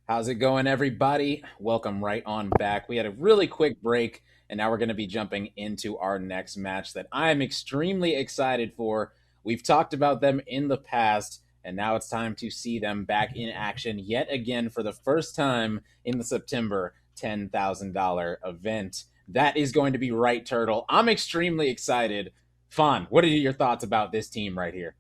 How's it going, everybody? Welcome right on back. We had a really quick break, and now we're going to be jumping into our next match that I'm extremely excited for. We've talked about them in the past, and now it's time to see them back in action yet again for the first time in the September $10,000 event. That is going to be Right Turtle. I'm extremely excited. Fawn, what are your thoughts about this team right here?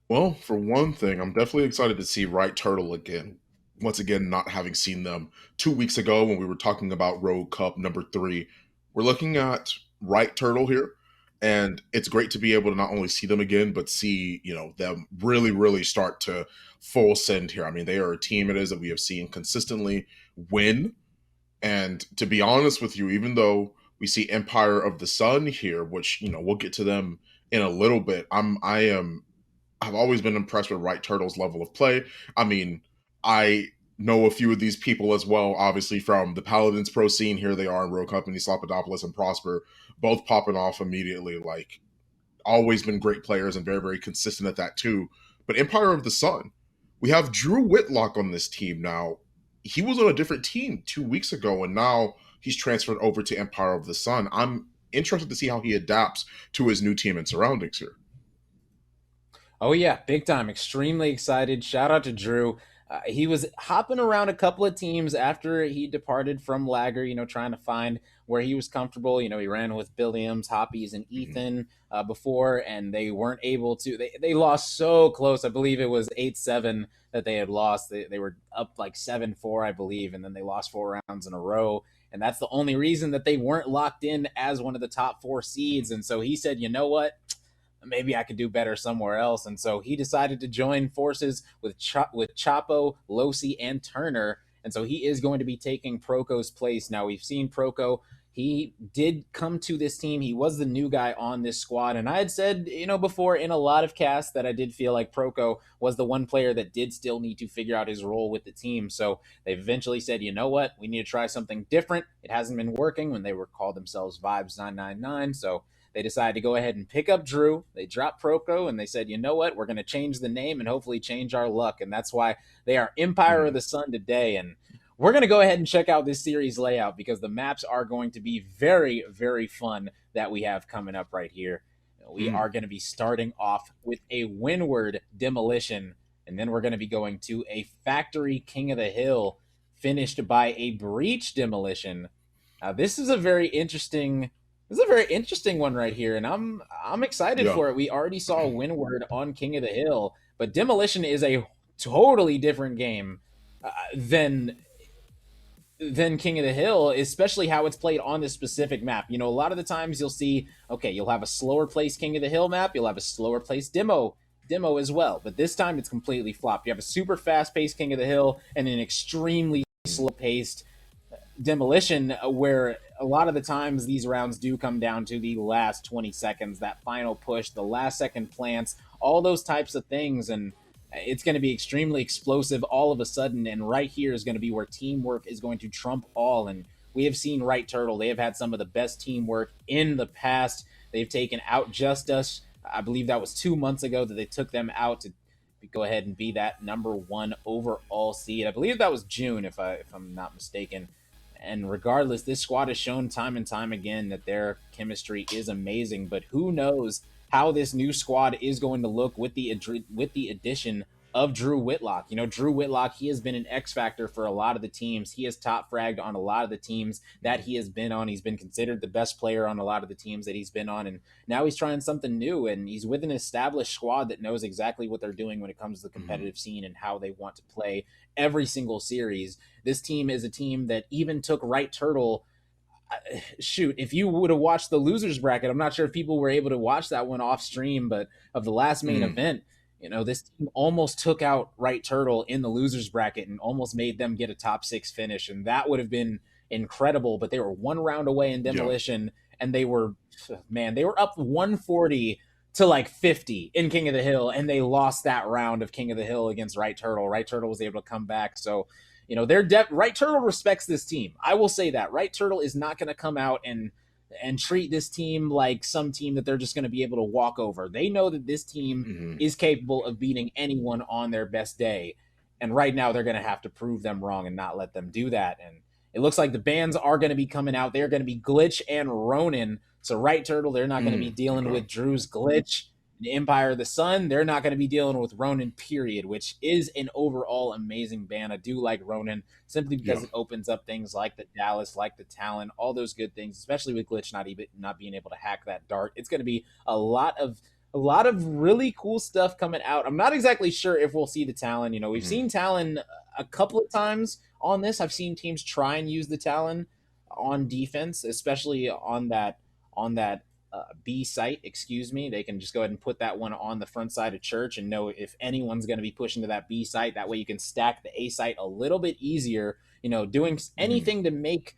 Well, for one thing, I'm definitely excited to see Right Turtle again. Once again, not having seen them 2 weeks ago when we were talking about Road Cup number 3. We're looking at Right Turtle here, and it's great to be able to not only see them again, but see, them really start to full send here. I mean, they are a team it is that we have seen consistently win. And to be honest with you, even though we see Empire of the Sun here, which, we'll get to them in a little bit, I've always been impressed with Right Turtle's level of play. I mean, I know a few of these people as well, obviously from the Paladins Pro scene. Here they are in Rogue Company, Slopodopoulos and Prosper, both popping off immediately. Like, always been great players and very consistent at that too. But Empire of the Sun, we have Drew Whitlock on this team now. He was on a different team 2 weeks ago, and now he's transferred over to Empire of the Sun. I'm interested to see how he adapts to his new team and surroundings here. Oh yeah, big time. Extremely excited. Shout out to Drew. He was hopping around a couple of teams after he departed from Lager, trying to find where he was comfortable. He ran with Billiams, Hoppies, and Mhm. Ethan before, and they weren't able to. They lost so close. I believe it was 8-7 that they had lost. They were up like 7-4, I believe, and then they lost 4 rounds in a row. And that's the only reason that they weren't locked in as one of the top four seeds. And so he said, you know what? Maybe I could do better somewhere else. And so he decided to join forces with with Chapo, Losi, and Turner. And so he is going to be taking Proco's place. Now we've seen Proco. He did come to this team. He was the new guy on this squad. And I had said, before in a lot of casts that I did feel like Proco was the one player that did still need to figure out his role with the team. So they eventually said, you know what? We need to try something different. It hasn't been working when they were called themselves Vibes 999. So they decided to go ahead and pick up Drew. They dropped Proco and they said, you know what? We're going to change the name and hopefully change our luck. And that's why they are Empire of Mhm. the Sun today. And we're going to go ahead and check out this series layout because the maps are going to be very fun that we have coming up right here. We Mhm. are going to be starting off with a Windward Demolition, and then we're going to be going to a Factory King of the Hill, finished by a Breach Demolition. This is a very interesting one right here, and I'm excited Yeah. for it. We already saw Windward on King of the Hill, but Demolition is a totally different game than King of the Hill, especially how it's played on this specific map. A lot of the times you'll see, okay, you'll have a slower place King of the Hill map, you'll have a slower place demo as well, but this time it's completely flopped. You have a super fast paced King of the Hill and an extremely slow paced Demolition, where a lot of the times these rounds do come down to the last 20 seconds, that final push, the last second plants, all those types of things. And it's going to be extremely explosive all of a sudden. And right here is going to be where teamwork is going to trump all. And we have seen Right Turtle. They have had some of the best teamwork in the past. They've taken out Just Us. I believe that was 2 months ago that they took them out to go ahead and be that number one overall seed. I believe that was June, if I'm not mistaken. And regardless, this squad has shown time and time again that their chemistry is amazing. But who knows how this new squad is going to look with the addition of Drew Whitlock. Drew Whitlock, he has been an X factor for a lot of the teams. He has top fragged on a lot of the teams that he has been on. He's been considered the best player on a lot of the teams that he's been on. And now he's trying something new. And he's with an established squad that knows exactly what they're doing when it comes to the Mhm. competitive scene and how they want to play every single series. This team is a team that even took Right Turtle. Shoot, if you would have watched the losers bracket, I'm not sure if people were able to watch that one off stream, but of the last main Mhm. event, this team almost took out Right Turtle in the losers bracket and almost made them get a top six finish. And that would have been incredible. But they were one round away in Yeah. Demolition, and they were up 140 to like 50 in King of the Hill, and they lost that round of King of the Hill against Right Turtle. Right Turtle was able to come back. So their depth. Right Turtle respects this team. I will say that. Right Turtle is not going to come out and treat this team like some team that they're just going to be able to walk over. They know that this team Mhm. is capable of beating anyone on their best day. And right now, they're going to have to prove them wrong and not let them do that. And it looks like the bans are going to be coming out. They're going to be Glitch and Ronin. So, Right Turtle, they're not going to be dealing Okay. with Drew's Glitch. The Empire of the Sun, they're not going to be dealing with Ronin, period, which is an overall amazing ban. I do like Ronin simply Yeah. because it opens up things like the Dallas, like the Talon, all those good things, especially with Glitch not being able to hack that dart. It's going to be a lot of really cool stuff coming out. I'm not exactly sure if we'll see the Talon. We've Hmm. seen Talon a couple of times on this. I've seen teams try and use the Talon on defense, especially on that B site, excuse me. They can just go ahead and put that one on the front side of church and know if anyone's going to be pushing to that B site. That way you can stack the A site a little bit easier. Doing Hmm. anything to make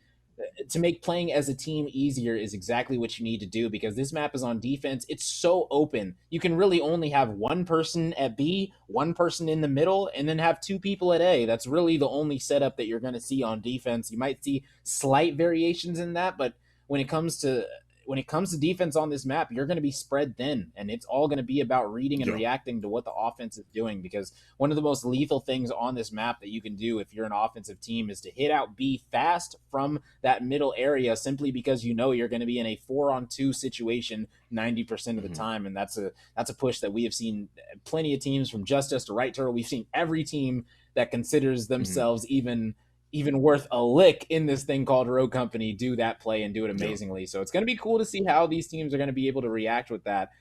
playing as a team easier is exactly what you need to do, because this map is on defense. It's so open. You can really only have one person at B, one person in the middle, and then have two people at A. That's really the only setup that you're going to see on defense. You might see slight variations in that, but when it comes to when it comes to defense on this map, you're going to be spread thin, and it's all going to be about reading and Yeah. reacting to what the offense is doing. Because one of the most lethal things on this map that you can do if you're an offensive team is to hit out B fast from that middle area, simply because you're going to be in a 4-on-2 situation 90% of the Hmm. time. And that's a push that we have seen plenty of teams, from Justice to Right Turtle. We've seen every team that considers Hmm. themselves even worth a lick in this thing called Rogue Company do that play and do it Yeah. amazingly. So it's going to be cool to see how these teams are going to be able to react with that.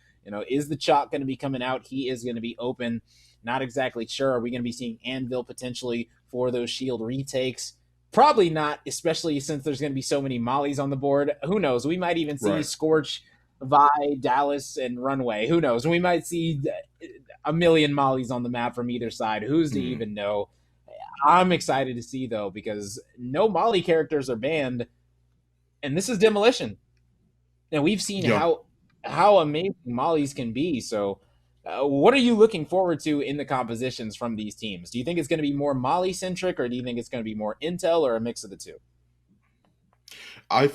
Is the chalk going to be coming out? He is going to be open. Not exactly sure. Are we going to be seeing Anvil potentially for those shield retakes? Probably not, especially since there's going to be so many mollies on the board. Who knows? We might even see Right. Scorch, Vi, Dallas, and Runway. Who knows? We might see a million mollies on the map from either side. Who's to Hmm. even know? I'm excited to see, though, because no Molly characters are banned, and this is Demolition, and we've seen Yeah. how amazing Mollies can be. So, what are you looking forward to in the compositions from these teams? Do you think it's going to be more Molly centric, or do you think it's going to be more Intel, or a mix of the two? I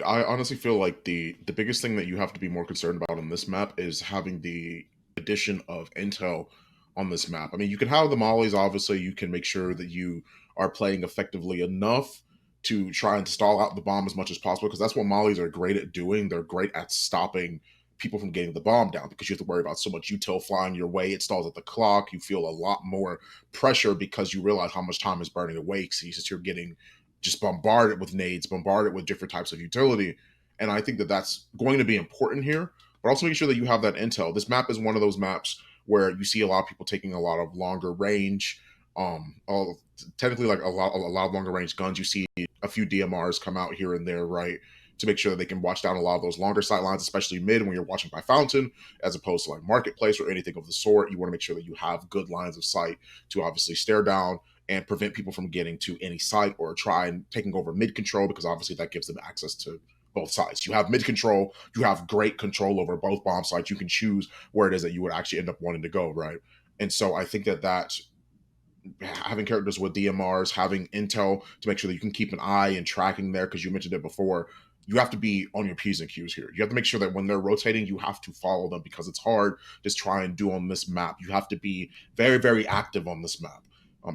honestly feel like the biggest thing that you have to be more concerned about on this map is having the addition of intel on this map. I mean, you can have the mollies. Obviously, you can make sure that you are playing effectively enough to try and stall out the bomb as much as possible, because that's what mollies are great at doing. They're great at stopping people from getting the bomb down, because you have to worry about so much util flying your way. It stalls at the clock. You feel a lot more pressure because you realize how much time is burning away, since you're getting just bombarded with nades, bombarded with different types of utility. And I think that that's going to be important here, but also making sure that you have that intel. This map is one of those maps where you see a lot of people taking a lot of longer range, technically like a lot of longer range guns. You see a few DMRs come out here and there, right? To make sure that they can watch down a lot of those longer sight lines, especially mid when you're watching by fountain, as opposed to like marketplace or anything of the sort. You want to make sure that you have good lines of sight to obviously stare down and prevent people from getting to any site or try and taking over mid control, because obviously that gives them access to both sides. You have mid control, you have great control over both bomb sites. You can choose where it is that you would actually end up wanting to go, right? And so I think that having characters with DMRs, having intel to make sure that you can keep an eye and tracking there, because you mentioned it before, you have to be on your P's and Q's here. You have to make sure that when they're rotating, you have to follow them, because it's hard just try and do on this map. You have to be very, very active on this map.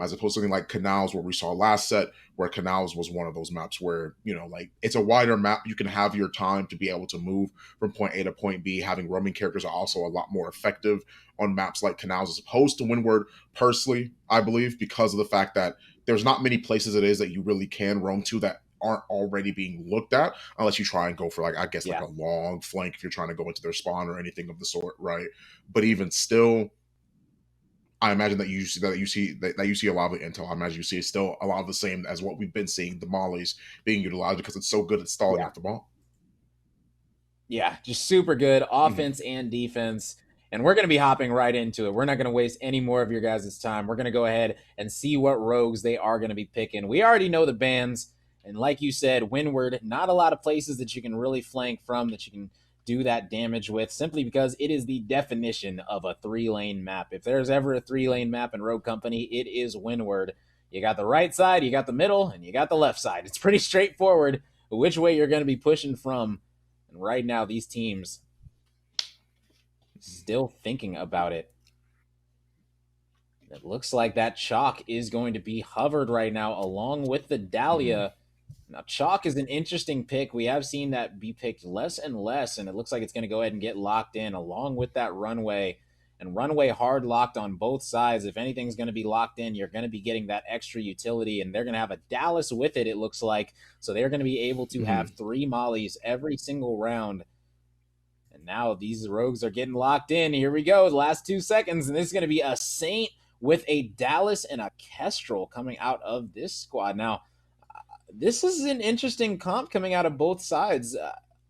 As opposed to something like Canals, where we saw last set, where Canals was one of those maps where, like, it's a wider map. You can have your time to be able to move from point A to point B. Having roaming characters are also a lot more effective on maps like Canals as opposed to Windward, personally, I believe, because of the fact that there's not many places it is that you really can roam to that aren't already being looked at, unless you try and go for, like, I guess, like Yeah, a long flank if you're trying to go into their spawn or anything of the sort, right? But even still, I imagine that you see a lot of the intel. I imagine you see still a lot of the same as what we've been seeing, the mollies being utilized, because it's so good at stalling yeah. out the ball. Yeah, just super good Mhm. offense and defense. And we're going to be hopping right into it. We're not going to waste any more of your guys' time. We're going to go ahead and see what rogues they are going to be picking. We already know the bans. And like you said, Windward, not a lot of places that you can really flank from, that you can do that damage with, simply because it is the definition of a 3-lane map. If there's ever a 3-lane map in Rogue Company, it is Windward. You got the right side, you got the middle, and you got the left side. It's pretty straightforward which way you're going to be pushing from. And right now, these teams still thinking about it. It looks like that Chalk is going to be hovered right now along with the Mhm. Dahlia. Now, Chalk is an interesting pick. We have seen that be picked less and less, and it looks like it's going to go ahead and get locked in along with that Runway. And Runway hard locked on both sides. If anything's going to be locked in, you're going to be getting that extra utility, and they're going to have a Dallas with it, it looks like. So they're going to be able to have Mhm. 3 mollies every single round. And now these rogues are getting locked in. Here we go. The last 2 seconds. And this is going to be a Saint with a Dallas and a Kestrel coming out of this squad. Now, this is an interesting comp coming out of both sides.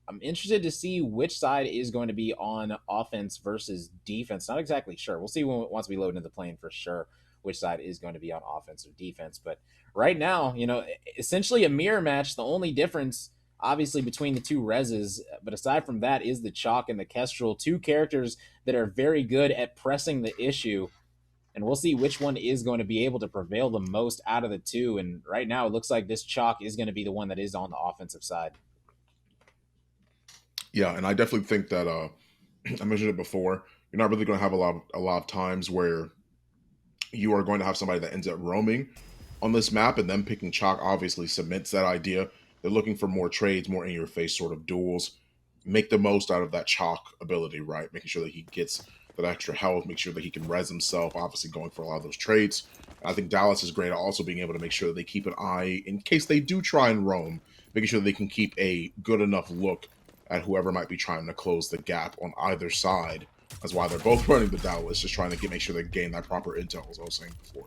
I'm interested to see which side is going to be on offense versus defense. Not exactly sure. We'll see once we load into the plane for sure which side is going to be on offense or defense. But right now, essentially a mirror match. The only difference, obviously, between the two reses, but aside from that, is the Chalk and the Kestrel, two characters that are very good at pressing the issue, and we'll see which one is going to be able to prevail the most out of the two. And right now, it looks like this Chalk is going to be the one that is on the offensive side. Yeah, and I definitely think that I mentioned it before. You're not really going to have a lot of times where you are going to have somebody that ends up roaming on this map, and them picking Chalk obviously cements that idea. They're looking for more trades, more in your face sort of duels. Make the most out of that Chalk ability, right? Making sure that he gets that extra health, make sure that he can res himself, obviously going for a lot of those trades. I think Dallas is great at also being able to make sure that they keep an eye in case they do try and roam, making sure that they can keep a good enough look at whoever might be trying to close the gap on either side. That's why they're both running the Dallas, just trying to make sure they gain that proper intel, as I was saying before.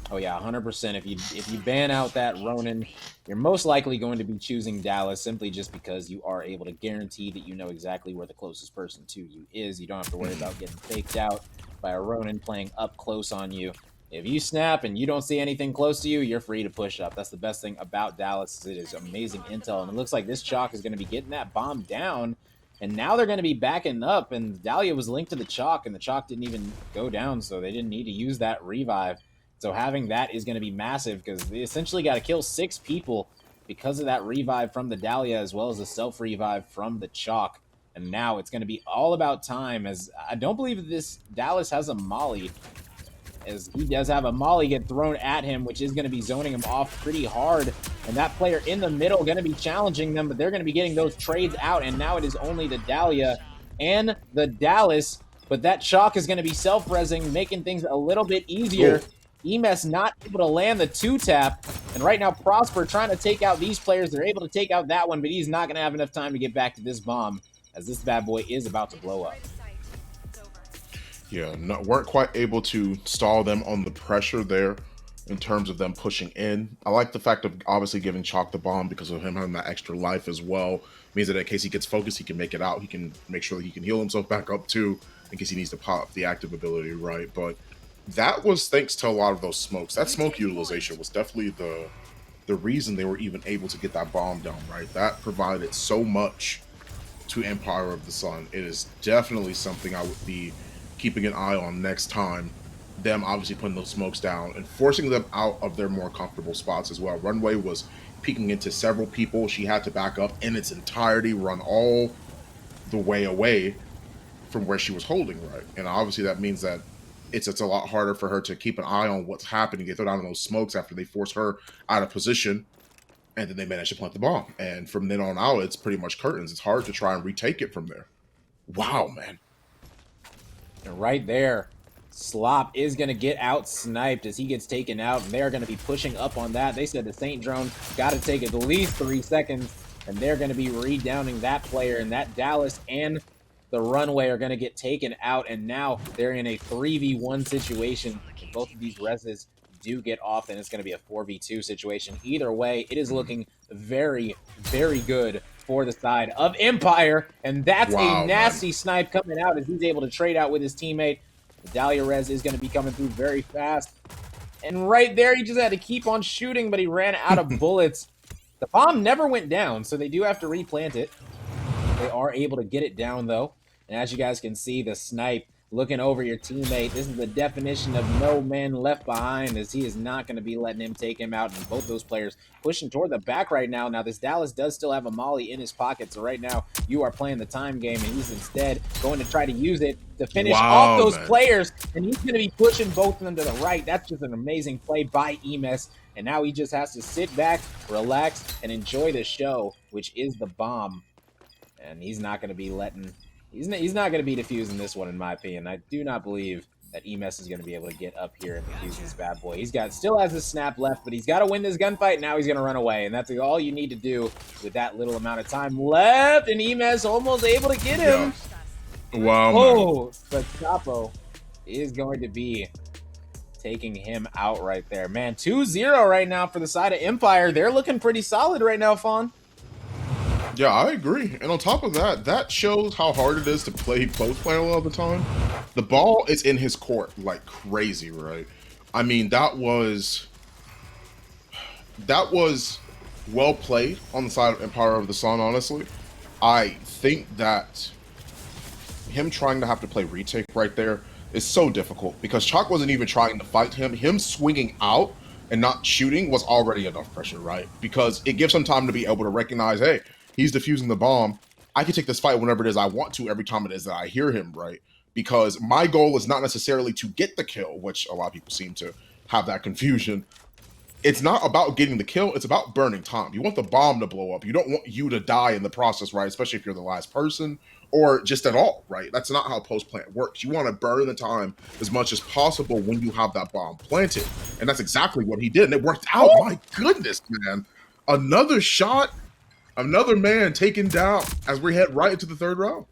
Oh yeah, 100%. If you ban out that Ronin, you're most likely going to be choosing Dallas simply just because you are able to guarantee that you know exactly where the closest person to you is. You don't have to worry about getting faked out by a Ronin playing up close on you. If you snap and you don't see anything close to you, you're free to push up. That's the best thing about Dallas. Is it is amazing intel, and it looks like this Chalk is going to be getting that bomb down. And now they're going to be backing up, and Dahlia was linked to the Chalk, and the Chalk didn't even go down, so they didn't need to use that revive. So having that is going to be massive because they essentially got to kill 6 people because of that revive from the Dahlia as well as the self-revive from the Chalk. And now it's going to be all about time, as I don't believe this Dallas has a Molly, as he does have a Molly get thrown at him, which is going to be zoning him off pretty hard. And that player in the middle going to be challenging them, but they're going to be getting those trades out. And now it is only the Dahlia and the Dallas, but that Chalk is going to be self-resing, making things a little bit easier. Oh, Emes not able to land the 2-tap, and right now Prosper trying to take out these players. They're able to take out that one, but he's not going to have enough time to get back to this bomb, as this bad boy is about to blow up. yeah, weren't quite able to stall them on the pressure there in terms of them pushing in. I like the fact of obviously giving Chalk the bomb because of him having that extra life as well. Means that in case he gets focused, he can make it out. He can make sure that he can heal himself back up too in case he needs to pop the active ability, right? But that was thanks to a lot of those smokes. That smoke utilization was definitely the reason they were even able to get that bomb down, right? That provided so much to Empire of the Sun. It is definitely something I would be keeping an eye on next time. Them obviously putting those smokes down and forcing them out of their more comfortable spots as well. Runway was peeking into several people. She had to back up in its entirety, run all the way away from where she was holding, right? And obviously that means that it's a lot harder for her to keep an eye on what's happening, get thrown down in those smokes after they force her out of position, and then they manage to plant the bomb. And from then on out, it's pretty much curtains. It's hard to try and retake it from there. Wow, man. And right there, Slop is going to get out sniped as he gets taken out, and they're going to be pushing up on that. They said the Saint drone got to take at least 3 seconds, and they're going to be redowning that player, and that Dallas and the Runway are going to get taken out, and now they're in a 3v1 situation. Both of these reses do get off, and it's going to be a 4v2 situation. Either way, it is looking very, very good for the side of Empire, and that's a Wow, man. nasty snipe coming out as he's able to trade out with his teammate. The Dahlia res is going to be coming through very fast, and right there he just had to keep on shooting, but he ran out of bullets. The bomb never went down, so they do have to replant it. They are able to get it down, though, and as you guys can see, the snipe looking over your teammate. This is the definition of no man left behind, as he is not going to be letting him take him out. And both those players pushing toward the back right now. Now, this Dallas does still have a molly in his pocket. So right now, you are playing the time game, and he's instead going to try to use it to finish off Wow, those man. players. And he's going to be pushing both of them to the right. That's just an amazing play by Emes. And now he just has to sit back, relax, and enjoy the show, which is the bomb. And he's not going to be letting... He's not going to be defusing this one, in my opinion. I do not believe that Emes is going to be able to get up here and defuse this bad boy. Still has a snap left, but he's got to win this gunfight. Now he's going to run away, and that's all you need to do with that little amount of time left. And Emes almost able to get him. Yeah. Wow, Oh, man. but Chapo is going to be taking him out right there. Man, 2-0 right now for the side of Empire. They're looking pretty solid right now, Fawn. Yeah, I agree. And on top of that, that shows how hard it is to play post play all the time. The ball is in his court like crazy, right? I mean, that was well played on the side of Empire of the Sun, honestly. I think that him trying to have to play retake right there is so difficult because Chalk wasn't even trying to fight him. Him swinging out and not shooting was already enough pressure, right? Because it gives him time to be able to recognize, hey, he's defusing the bomb. I can take this fight whenever it is I want to, every time it is that I hear him, right? Because my goal is not necessarily to get the kill, which a lot of people seem to have that confusion. It's not about getting the kill, it's about burning time. You want the bomb to blow up. You don't want you to die in the process, right? Especially if you're the last person or just at all, right? That's not how post plant works. You want to burn the time as much as possible when you have that bomb planted. And that's exactly what he did. And it worked out. My goodness, man. Another shot, another man taken down as we head right into the third round.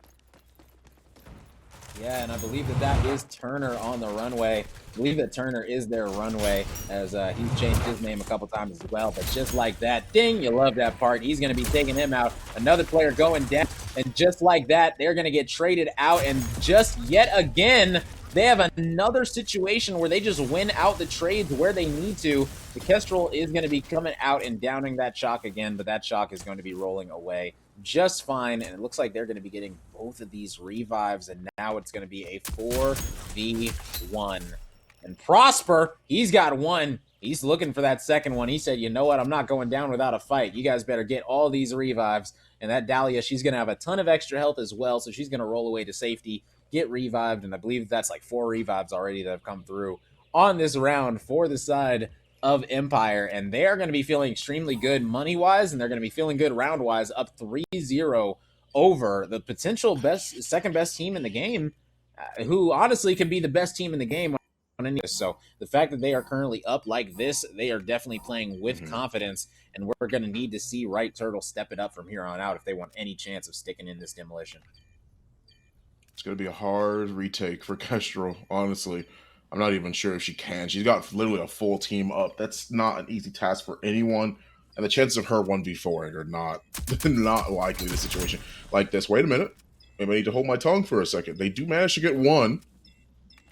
Yeah, and I believe that is Turner on the runway. I believe that Turner is their runway, as he's changed his name a couple times as well. But just like that, ding, you love that part. He's going to be taking him out. Another player going down, and just like that, they're going to get traded out. And just yet again, they have another situation where they just win out the trades where they need to. The Kestrel is going to be coming out and downing that Shock again, but that Shock is going to be rolling away just fine, and it looks like they're going to be getting both of these revives, and now it's going to be a 4v1. And Prosper, he's got one. He's looking for that second one. He said, you know what, I'm not going down without a fight. You guys better get all these revives. And that Dahlia, she's going to have a ton of extra health as well, so she's going to roll away to safety, get revived, and I believe that's like 4 revives already that have come through on this round for the side of Empire, and they are going to be feeling extremely good money-wise, and they're going to be feeling good round-wise, up 3-0 over the potential second-best team in the game, who honestly can be the best team in the game on any. So the fact that they are currently up like this, they are definitely playing with confidence, and we're going to need to see Right Turtle step it up from here on out if they want any chance of sticking in this demolition. It's going to be a hard retake for Kestrel, honestly. I'm not even sure if she can. She's got literally a full team up. That's not an easy task for anyone. And the chances of her 1v4ing are not likely in a situation like this. Wait a minute. Maybe I need to hold my tongue for a second. They do manage to get one.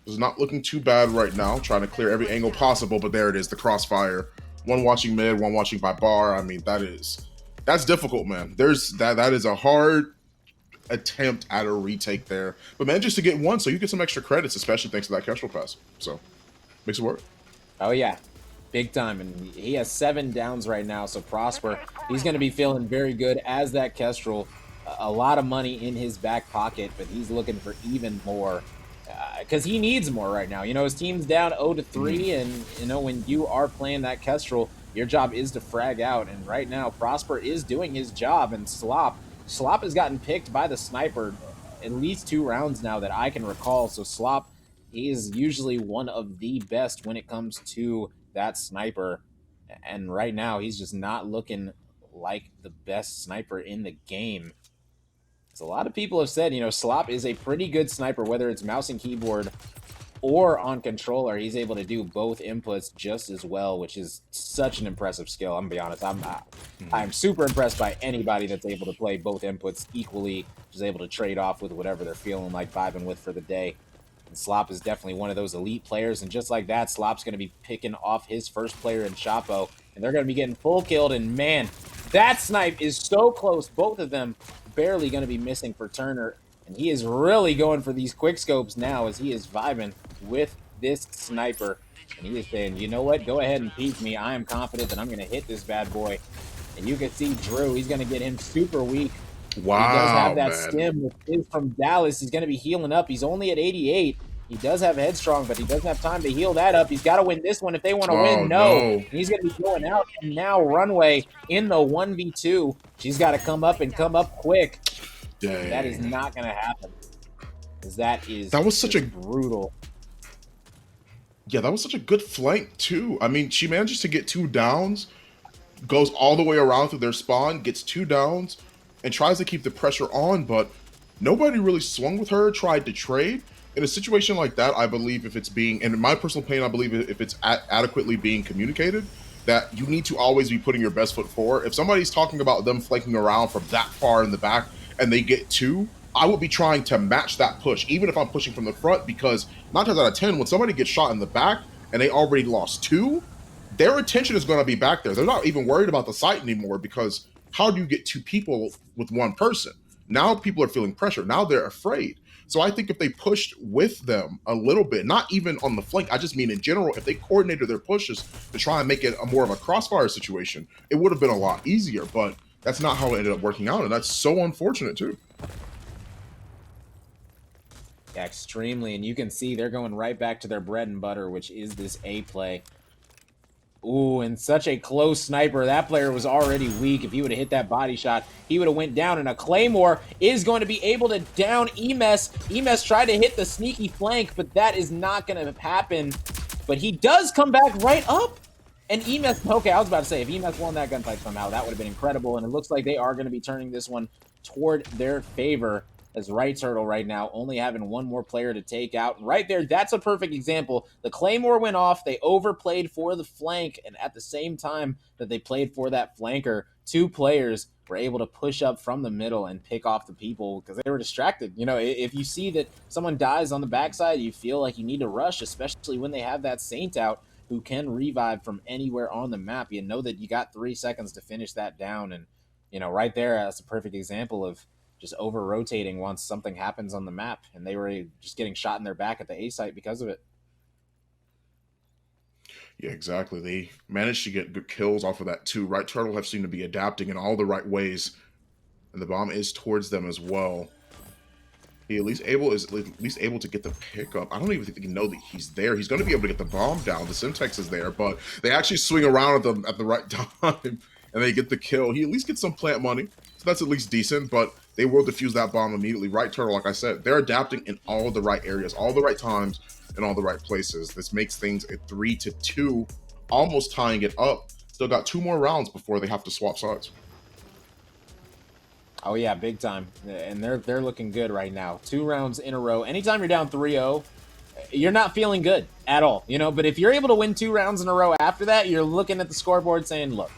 It's not looking too bad right now. Trying to clear every angle possible, but there it is, the crossfire. One watching mid, one watching by bar. I mean, that's difficult, man. That is a hard attempt at a retake there, but manages to get one, so you get some extra credits, especially thanks to that Kestrel pass. So makes it work. Oh yeah, big time, and he has 7 downs right now. So Prosper, he's going to be feeling very good as that Kestrel. A lot of money in his back pocket, but he's looking for even more because he needs more right now. You know, his team's down 0-3, and you know when you are playing that Kestrel, your job is to frag out. And right now, Prosper is doing his job, and Slop has gotten picked by the sniper at least 2 rounds now that I can recall. So Slop is usually one of the best when it comes to that sniper. And right now, he's just not looking like the best sniper in the game. So a lot of people have said, you know, Slop is a pretty good sniper, whether it's mouse and keyboard or on controller. He's able to do both inputs just as well, which is such an impressive skill. I'm gonna be honest, I'm super impressed by anybody that's able to play both inputs equally, just able to trade off with whatever they're feeling like vibing with for the day. And Slop is definitely one of those elite players, and just like that, Slop's going to be picking off his first player in Chapo, and they're going to be getting full killed, and man, that snipe is so close. Both of them barely going to be missing for Turner. And he is really going for these quick scopes now as he is vibing with this sniper. And he is saying, you know what? Go ahead and peek me. I am confident that I'm going to hit this bad boy. And you can see Drew, he's going to get him super weak. But he does have Wow, that man. stim, which is from Dallas. He's going to be healing up. He's only at 88. He does have Headstrong, but he doesn't have time to heal that up. He's got to win this one if they want to Oh, win. No. no. And he's going to be going out. And now Runway in the 1v2. She's got to come up and come up quick. And that is Dang. not going to happen. Because that is That was such a brutal. Yeah, that was such a good flank too. I mean, she manages to get 2 downs, goes all the way around through their spawn, gets 2 downs, and tries to keep the pressure on, but nobody really swung with her, tried to trade. In a situation like that, I believe if it's being, and in my personal opinion, I believe if it's adequately being communicated, that you need to always be putting your best foot forward. If somebody's talking about them flanking around from that far in the back and they get 2, I would be trying to match that push, even if I'm pushing from the front, because 9 times out of 10, when somebody gets shot in the back and they already lost 2, their attention is going to be back there. They're not even worried about the site anymore, because how do you get 2 people with 1 person? Now people are feeling pressure. Now they're afraid. So I think if they pushed with them a little bit, not even on the flank, I just mean in general, if they coordinated their pushes to try and make it a more of a crossfire situation, it would have been a lot easier. But that's not how it ended up working out, and that's so unfortunate too. Yeah, extremely. And you can see they're going right back to their bread and butter, which is this A play. Ooh, and such a close sniper. That player was already weak. If he would have hit that body shot, he would have went down. And a Claymore is going to be able to down Emes. Emes tried to hit the sneaky flank, but that is not going to happen. But he does come back right up. And Emes, okay, I was about to say, if Emes won that gunfight somehow, that would have been incredible. And it looks like they are going to be turning this one toward their favor, as Right Turtle right now only having 1 more player to take out. And right there, that's a perfect example. The Claymore went off. They overplayed for the flank. And at the same time that they played for that flanker, 2 players were able to push up from the middle and pick off the people because they were distracted. You know, if you see that someone dies on the backside, you feel like you need to rush, especially when they have that Saint out who can revive from anywhere on the map. You know that you got 3 seconds to finish that down. And, you know, right there, that's a perfect example of just over rotating once something happens on the map, and they were just getting shot in their back at the A site because of it. Yeah, exactly. They managed to get good kills off of that too. Right Turtle have seemed to be adapting in all the right ways, and the bomb is towards them as well. He at least able to get the pickup. I don't even think they know that he's there. He's going to be able to get the bomb down. The Simtex is there, but they actually swing around at them at the right time, and they get the kill. He at least gets some plant money, so that's at least decent. But they will defuse that bomb immediately. Right Turtle, like I said, they're adapting in all the right areas, all the right times, and all the right places. This makes things a 3-2, almost tying it up. Still got 2 more rounds before they have to swap sides. Oh yeah, big time. And they're looking good right now. 2 rounds in a row. Anytime you're down 3-0, you're not feeling good at all, you know. But if you're able to win 2 rounds in a row after that, you're looking at the scoreboard saying, look,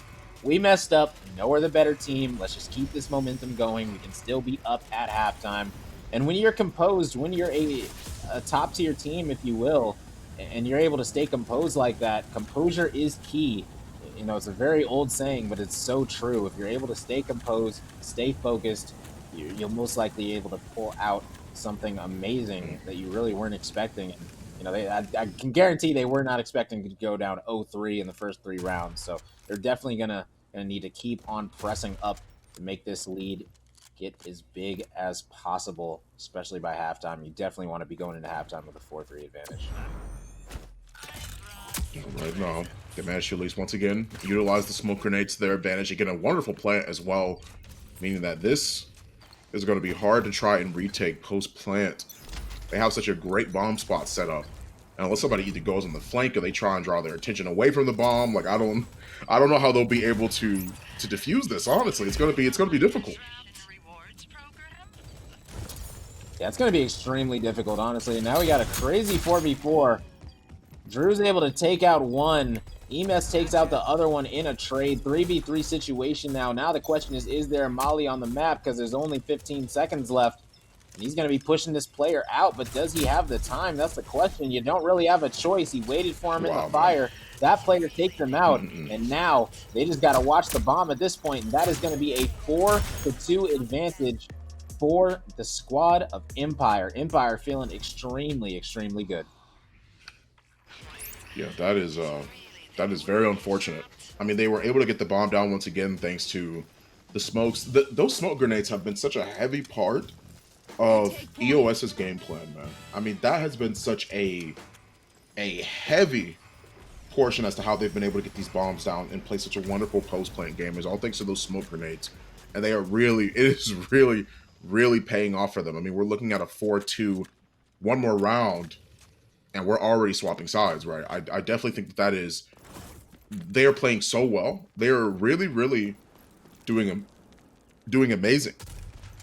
we messed up. We know we're the better team. Let's just keep this momentum going. We can still be up at halftime. And when you're composed, when you're a top tier team, if you will, and you're able to stay composed like that, composure is key. You know, it's a very old saying, but it's so true. If you're able to stay composed, stay focused, you'll most likely be able to pull out something amazing that you really weren't expecting. And, you know, I can guarantee they were not expecting to go down 0-3 in the first 3 rounds. So they're definitely gonna need to keep on pressing up to make this lead get as big as possible, especially by halftime. You definitely want to be going into halftime with a 4-3 advantage. Right now, they managed to at least once again utilize the smoke grenades to their advantage. Again, a wonderful plant as well, meaning that this is going to be hard to try and retake post-plant. They have such a great bomb spot set up, and unless somebody either goes on the flank or they try and draw their attention away from the bomb, like I don't know how they'll be able to defuse this. Honestly, it's gonna be difficult. Yeah, it's going to be extremely difficult, honestly. And now we got a crazy 4v4. Drew's able to take out one. Emes takes out the other one in a trade. 3v3 situation now. Now the question is there a Molly on the map? Because there's only 15 seconds left. And he's going to be pushing this player out, but does he have the time? That's the question. You don't really have a choice. He waited for him in the fire. Man. That player takes him out, and now they just got to watch the bomb at this point, and that is going to be a 4-2 advantage. for the squad of Empire. Empire feeling extremely, extremely good. Yeah, that is very unfortunate. I mean, they were able to get the bomb down once again thanks to the smokes. Those smoke grenades have been such a heavy part of EOS's game plan, man. I mean, that has been such a heavy portion as to how they've been able to get these bombs down and play such a wonderful post-playing game is all thanks to those smoke grenades. And they are really, it is really, really paying off for them. I mean, we're looking at a 4-2, one more round, and we're already swapping sides, right? I definitely think that is, they are playing so well. They are really, really doing amazing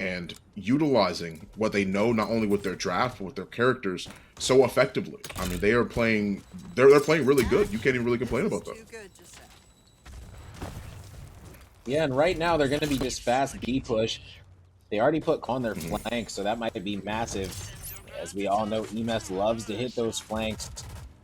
and utilizing what they know not only with their draft but with their characters so effectively. I mean, they're playing really good. You can't even really complain about them. Yeah, and right now they're going to be just fast B push. They already put on their flank, so that might be massive. As we all know, EMS loves to hit those flanks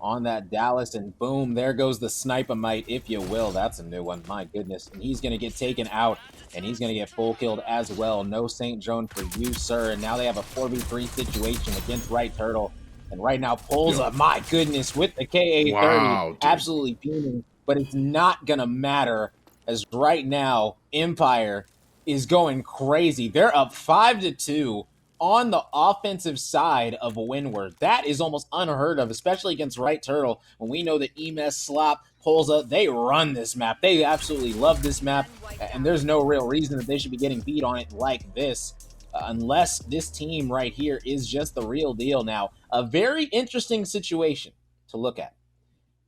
on that Dallas, and boom, there goes the Sniper-mite, if you will. That's a new one, my goodness. And he's going to get taken out, and he's going to get full killed as well. No St. Joan for you, sir. And now they have a 4v3 situation against Right Turtle. And right now, Polza, my goodness, with the KA-30, Wow, absolutely beaming. But it's not going to matter, as right now, Empire is going crazy. They're up 5-2 on the offensive side of Windward. That is almost unheard of, especially against Right Turtle, when we know that EMS, Slop, Polza, they run this map. They absolutely love this map, and there's no real reason that they should be getting beat on it like this, unless this team right here is just the real deal. Now, a very interesting situation to look at.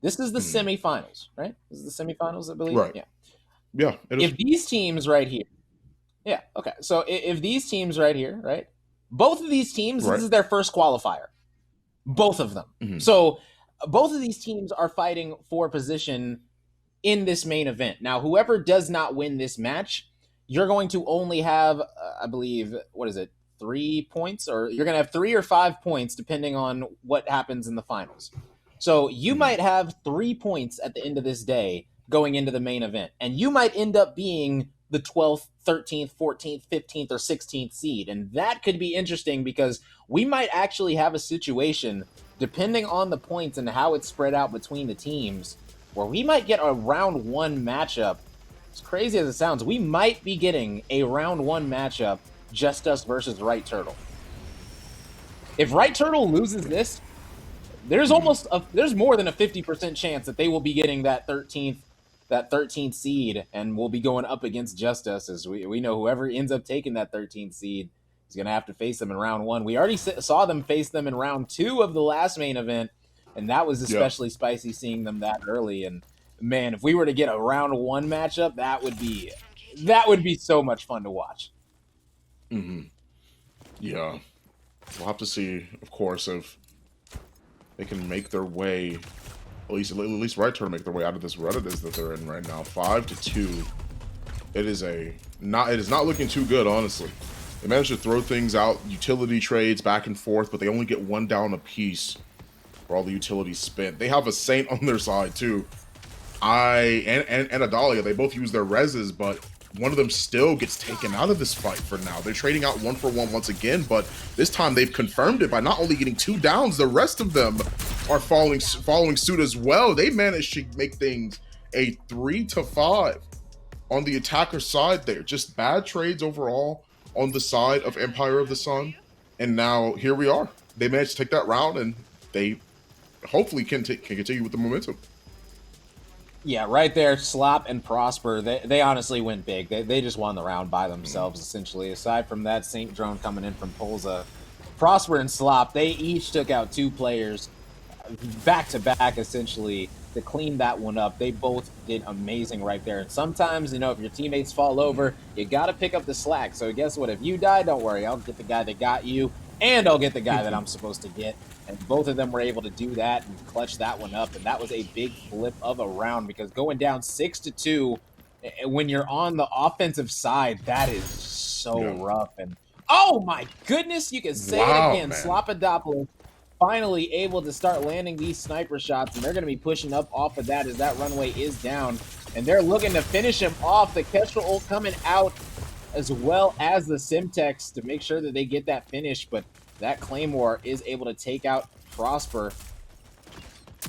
This is the semifinals, right? This is the semifinals, I believe? Right. Yeah. Yeah. If these teams right here, yeah, okay. So if these teams right here, right? Both of these teams, Right. this is their first qualifier. Both of them. Mm-hmm. So both of these teams are fighting for position in this main event. Now, whoever does not win this match, you're going to only have, I believe, 3 points? Or you're going to have 3 or 5 points, depending on what happens in the finals. So you might have 3 points at the end of this day going into the main event. And you might end up being the 12th, 13th, 14th, 15th, or 16th seed. And that could be interesting because we might actually have a situation, depending on the points and how it's spread out between the teams, where we might get a round 1 matchup. As crazy as it sounds, we might be getting a round 1 matchup, just us versus Right Turtle. If Right Turtle loses this, there's there's more than a 50% chance that they will be getting that 13th seed, and we'll be going up against Just Us, as we know whoever ends up taking that 13th seed is going to have to face them in round 1. We already saw them face them in round 2 of the last main event, and that was especially spicy seeing them that early. And man, if we were to get a round 1 matchup, that would be so much fun to watch. Yeah. We'll have to see, of course, if they can make their way, at least Right Turtle make their way out of this rut it is that they're in right now. 5-2. It is not looking too good, honestly. They managed to throw things out, utility trades back and forth, but they only get 1 down a piece for all the utilities spent. They have a Saint on their side too. And Adalia, they both use their reses, but one of them still gets taken out of this fight for now. They're trading out 1 for 1 once again, but this time they've confirmed it by not only getting 2 downs, the rest of them are following suit as well. They managed to make things a 3-5 on the attacker side there. Just bad trades overall on the side of Empire of the Sun. And now here we are. They managed to take that round, and they hopefully can continue with the momentum. Yeah, right there, Slop and Prosper, they honestly went big. They just won the round by themselves, essentially. Aside from that St. Drone coming in from Polza, Prosper and Slop, they each took out 2 players back-to-back, essentially, to clean that one up. They both did amazing right there. And sometimes, if your teammates fall over, you got to pick up the slack. So guess what? If you die, don't worry. I'll get the guy that got you, and I'll get the guy that I'm supposed to get. And both of them were able to do that and clutch that one up. And that was a big flip of a round, because going down 6-2 when you're on the offensive side, that is so rough. And oh my goodness, you can say it again. Slopadopoulos finally able to start landing these sniper shots, and they're going to be pushing up off of that as that runway is down. And they're looking to finish him off. The Kestrel ult coming out as well as the Simtex to make sure that they get that finish, but that Claymore is able to take out Prosper.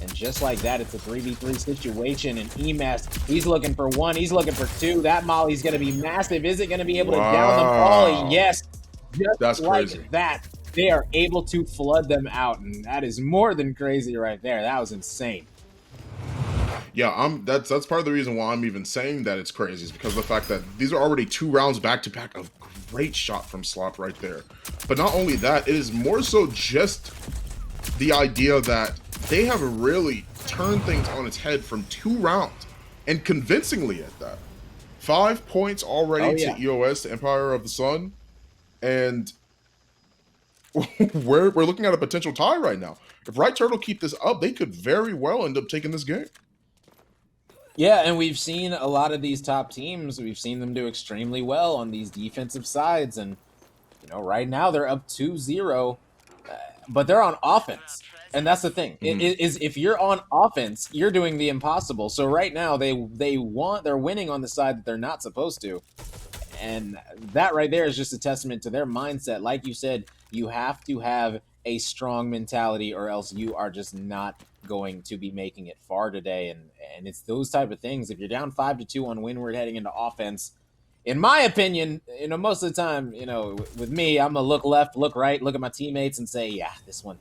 And just like that, it's a 3v3 situation, and EMAS, he's looking for one, he's looking for two. That Molly's going to be massive. Is it going to be able to down them all? Wow. Yes, just That's crazy. like that, they are able to flood them out, and that is more than crazy right there. That was insane. Yeah, that's part of the reason why I'm even saying that it's crazy is because of the fact that these are already 2 rounds back to back of great shot from Slop right there. But not only that, it is more so just the idea that they have really turned things on its head from 2 rounds, and convincingly at that. 5 points already Oh, to yeah. EOS, the Empire of the Sun, and we're looking at a potential tie right now. If Right Turtle keep this up, they could very well end up taking this game. Yeah, and we've seen a lot of these top teams, we've seen them do extremely well on these defensive sides, and right now they're up 2-0, but they're on offense. And that's the thing. Is if you're on offense, you're doing the impossible. So right now they're winning on the side that they're not supposed to. And that right there is just a testament to their mindset. Like you said, you have to have a strong mentality or else you are just not going to be making it far today. And it's those type of things. If you're down 5-2 on Windward heading into offense, in my opinion, most of the time, with me, I'm gonna look left, look right, look at my teammates and say, yeah, this one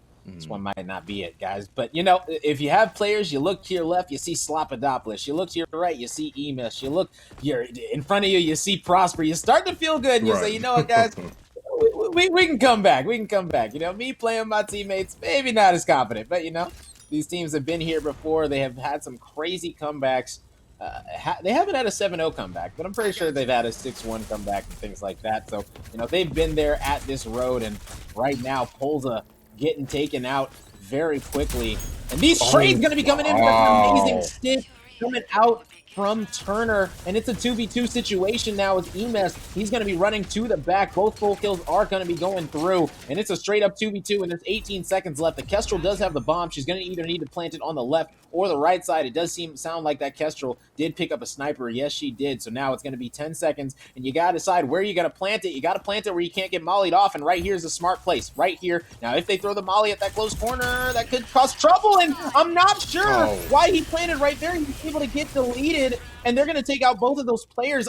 might not be it, guys. But if you have players, you look to your left, you see Slopadopoulos. You look to your right, you see Emis. You look in front of you, you see Prosper. You start to feel good, and you say, Right. you know what, guys, we can come back. We can come back. Me playing my teammates, maybe not as confident, but these teams have been here before. They have had some crazy comebacks. They haven't had a 7-0 comeback, but I'm pretty sure they've had a 6-1 comeback and things like that. So, they've been there at this road, and right now, Polza getting taken out very quickly. And these trades going to be coming in. That's an amazing stick coming out from Turner, and it's a 2v2 situation now with Emes. He's going to be running to the back. Both full kills are going to be going through, and it's a straight up 2v2, and there's 18 seconds left. The Kestrel does have the bomb. She's going to either need to plant it on the left or the right side. It does sound like that Kestrel did pick up a sniper. Yes, she did. So now it's going to be 10 seconds, and you got to decide where you got to plant it. You got to plant it where you can't get mollied off, and right here is a smart place. Right here. Now, if they throw the molly at that close corner, that could cause trouble, and I'm not sure why he planted right there. He's able to get deleted, and they're going to take out both of those players.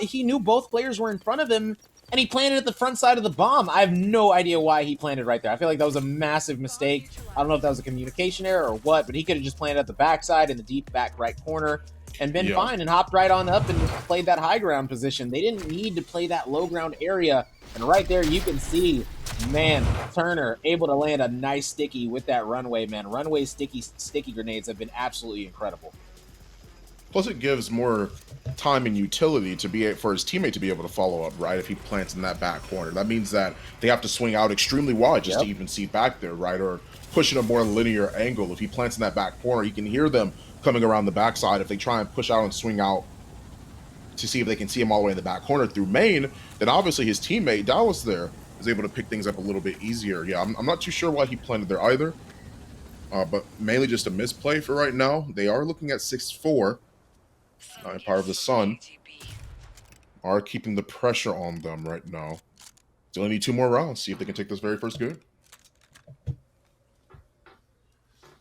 He knew both players were in front of him, and he planted at the front side of the bomb. I have no idea why he planted right there. I feel like that was a massive mistake. I don't know if that was a communication error or what, but he could have just planted at the backside in the deep back right corner and been fine and hopped right on up and played that high ground position. They didn't need to play that low ground area. And right there, you can see, man, Turner able to land a nice sticky with that runway, man. Runway sticky grenades have been absolutely incredible. Plus, it gives more time and utility for his teammate to be able to follow up, right? If he plants in that back corner, that means that they have to swing out extremely wide just to even see back there, right? Or push in a more linear angle. If he plants in that back corner, he can hear them coming around the backside. If they try and push out and swing out to see if they can see him all the way in the back corner through main, then obviously his teammate Dallas there is able to pick things up a little bit easier. Yeah, I'm not too sure why he planted there either, but mainly just a misplay for right now. They are looking at 6-4. Empire of the Sun are keeping the pressure on them right now. They only need 2 more rounds. See if they can take this very first game.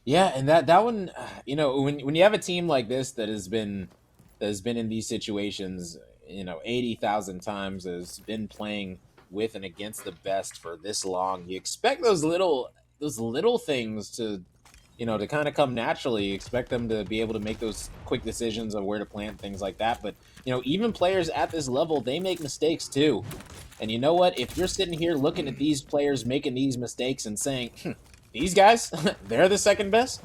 Yeah, and that one, when you have a team like this that has been in these situations, 80,000 times, has been playing with and against the best for this long, you expect those little things to to kind of come naturally. You expect them to be able to make those quick decisions of where to plant, things like that. But, even players at this level, they make mistakes too. And you know what? If you're sitting here looking at these players making these mistakes and saying, these guys, they're the second best,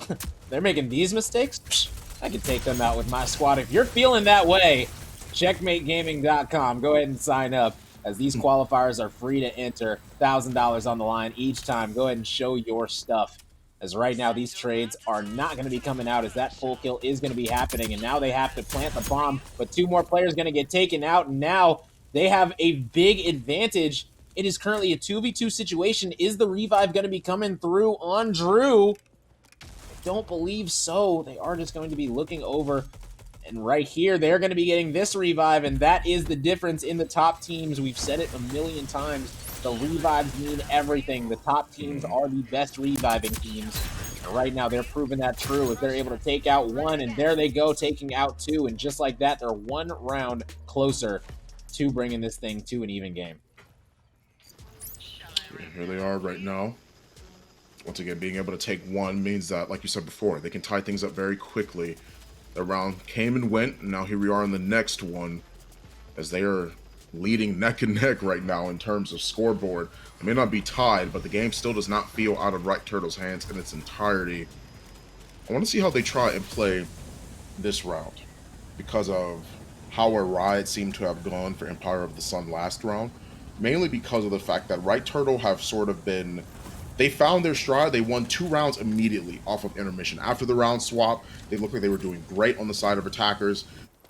they're making these mistakes, I can take them out with my squad. If you're feeling that way, checkmategaming.com. Go ahead and sign up, as these qualifiers are free to enter. $1,000 on the line each time. Go ahead and show your stuff. As right now, these trades are not going to be coming out, as that full kill is going to be happening. And now they have to plant the bomb, but 2 more players going to get taken out. And now they have a big advantage. It is currently a 2v2 situation. Is the revive going to be coming through on Drew? I don't believe so. They are just going to be looking over. And right here, they're going to be getting this revive, and that is the difference in the top teams. We've said it a million times. The revives mean everything. The top teams Mhm. are the best reviving teams. And right now, they're proving that true if they're able to take out one, and there they go, taking out two. And just like that, they're one round closer to bringing this thing to an even game. Yeah, here they are right now. Once again, being able to take one means that, like you said before, they can tie things up very quickly. The round came and went, and now here we are in the next one, as they are leading neck and neck right now in terms of scoreboard. It may not be tied, but the game still does not feel out of Right Turtle's hands in its entirety. I want to see how they try and play this round because of how awry it seemed to have gone for Empire of the Sun last round. Mainly because of the fact that Right Turtle have sort of been. They found their stride. They won 2 rounds immediately off of intermission. After the round swap, they looked like they were doing great on the side of attackers.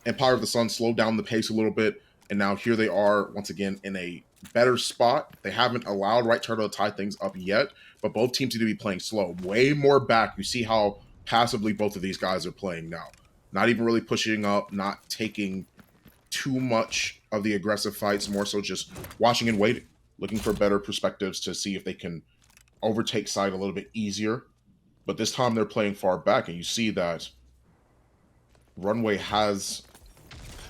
Empire of the Sun slowed down the pace a little bit, and now here they are once again in a better spot. They haven't allowed Right Turtle to tie things up yet, but both teams seem to be playing slow. Way more back. You see how passively both of these guys are playing now. Not even really pushing up, not taking too much of the aggressive fights, more so just watching and waiting, looking for better perspectives to see if they can overtake side a little bit easier. But this time they're playing far back, and you see that Runway has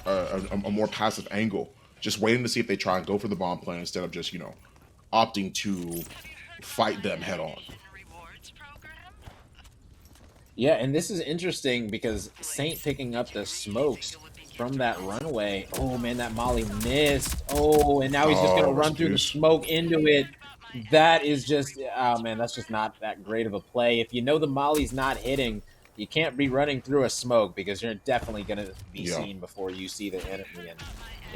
a more passive angle, just waiting to see if they try and go for the bomb plan instead of just, opting to fight them head on. Yeah, and this is interesting because Saint picking up the smokes from that runway. Oh, man, that Molly missed. Oh, and now he's just going Oh, to rest run in through the peace. smoke into it. That is just, oh, man, that's just not that great of a play. If you know the Molly's not hitting, you can't be running through a smoke because you're definitely going to be Yeah. seen before you see the enemy. And,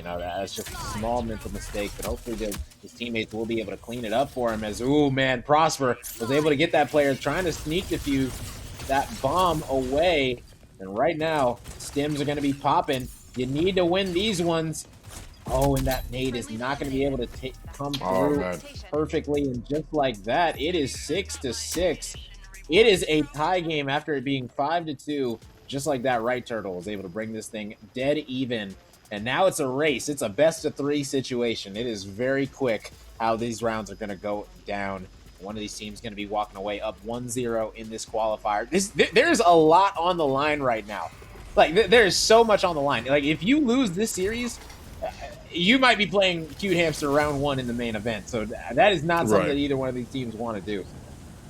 that's just a small mental mistake, but hopefully his teammates will be able to clean it up for him as, ooh, man, Prosper was able to get that player trying to sneak defuse that bomb away. And right now, stims are going to be popping. You need to win these ones. Oh, and that nade is not going to be able to come Oh, through man. perfectly. And just like that, it is 6-6. It is a tie game after it being 5-2. Just like that, Right Turtle was able to bring this thing dead even. And now it's a race. It's a best of 3 situation. It is very quick how these rounds are going to go down. One of these teams going to be walking away up 1-0 in this qualifier. There's a lot on the line right now. Like, there's so much on the line. Like, if you lose this series, you might be playing Cute Hamster round 1 in the main event. So that is not something Right. that either one of these teams want to do.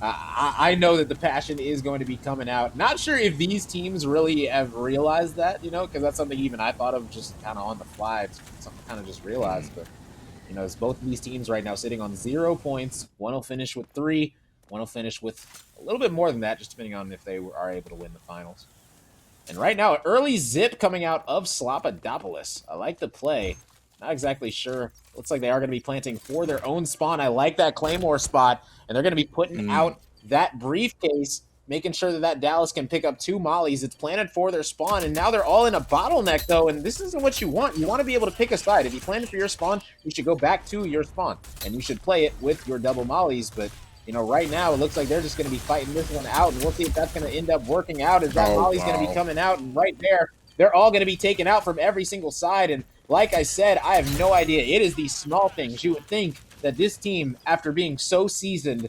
I know that the passion is going to be coming out. Not sure if these teams really have realized that, because that's something even I thought of just kind of on the fly. It's something I kind of just realized. But, it's both of these teams right now sitting on 0 points. One will finish with 3. One will finish with a little bit more than that, just depending on if they are able to win the finals. And right now, early zip coming out of Slopodopolis. I like the play. Not exactly sure. Looks like they are going to be planting for their own spawn. I like that Claymore spot. And they're going to be putting Mm. out that briefcase, making sure that Dallas can pick up 2 mollies. It's planted for their spawn. And now they're all in a bottleneck, though. And this isn't what you want. You want to be able to pick a side. If you planted for your spawn, you should go back to your spawn. And you should play it with your double mollies. But right now, it looks like they're just going to be fighting this one out, and we'll see if that's going to end up working out, as that Oh, Molly's going to be wow. coming out, and right there, they're all going to be taken out from every single side, and like I said, I have no idea. It is these small things. You would think that this team, after being so seasoned,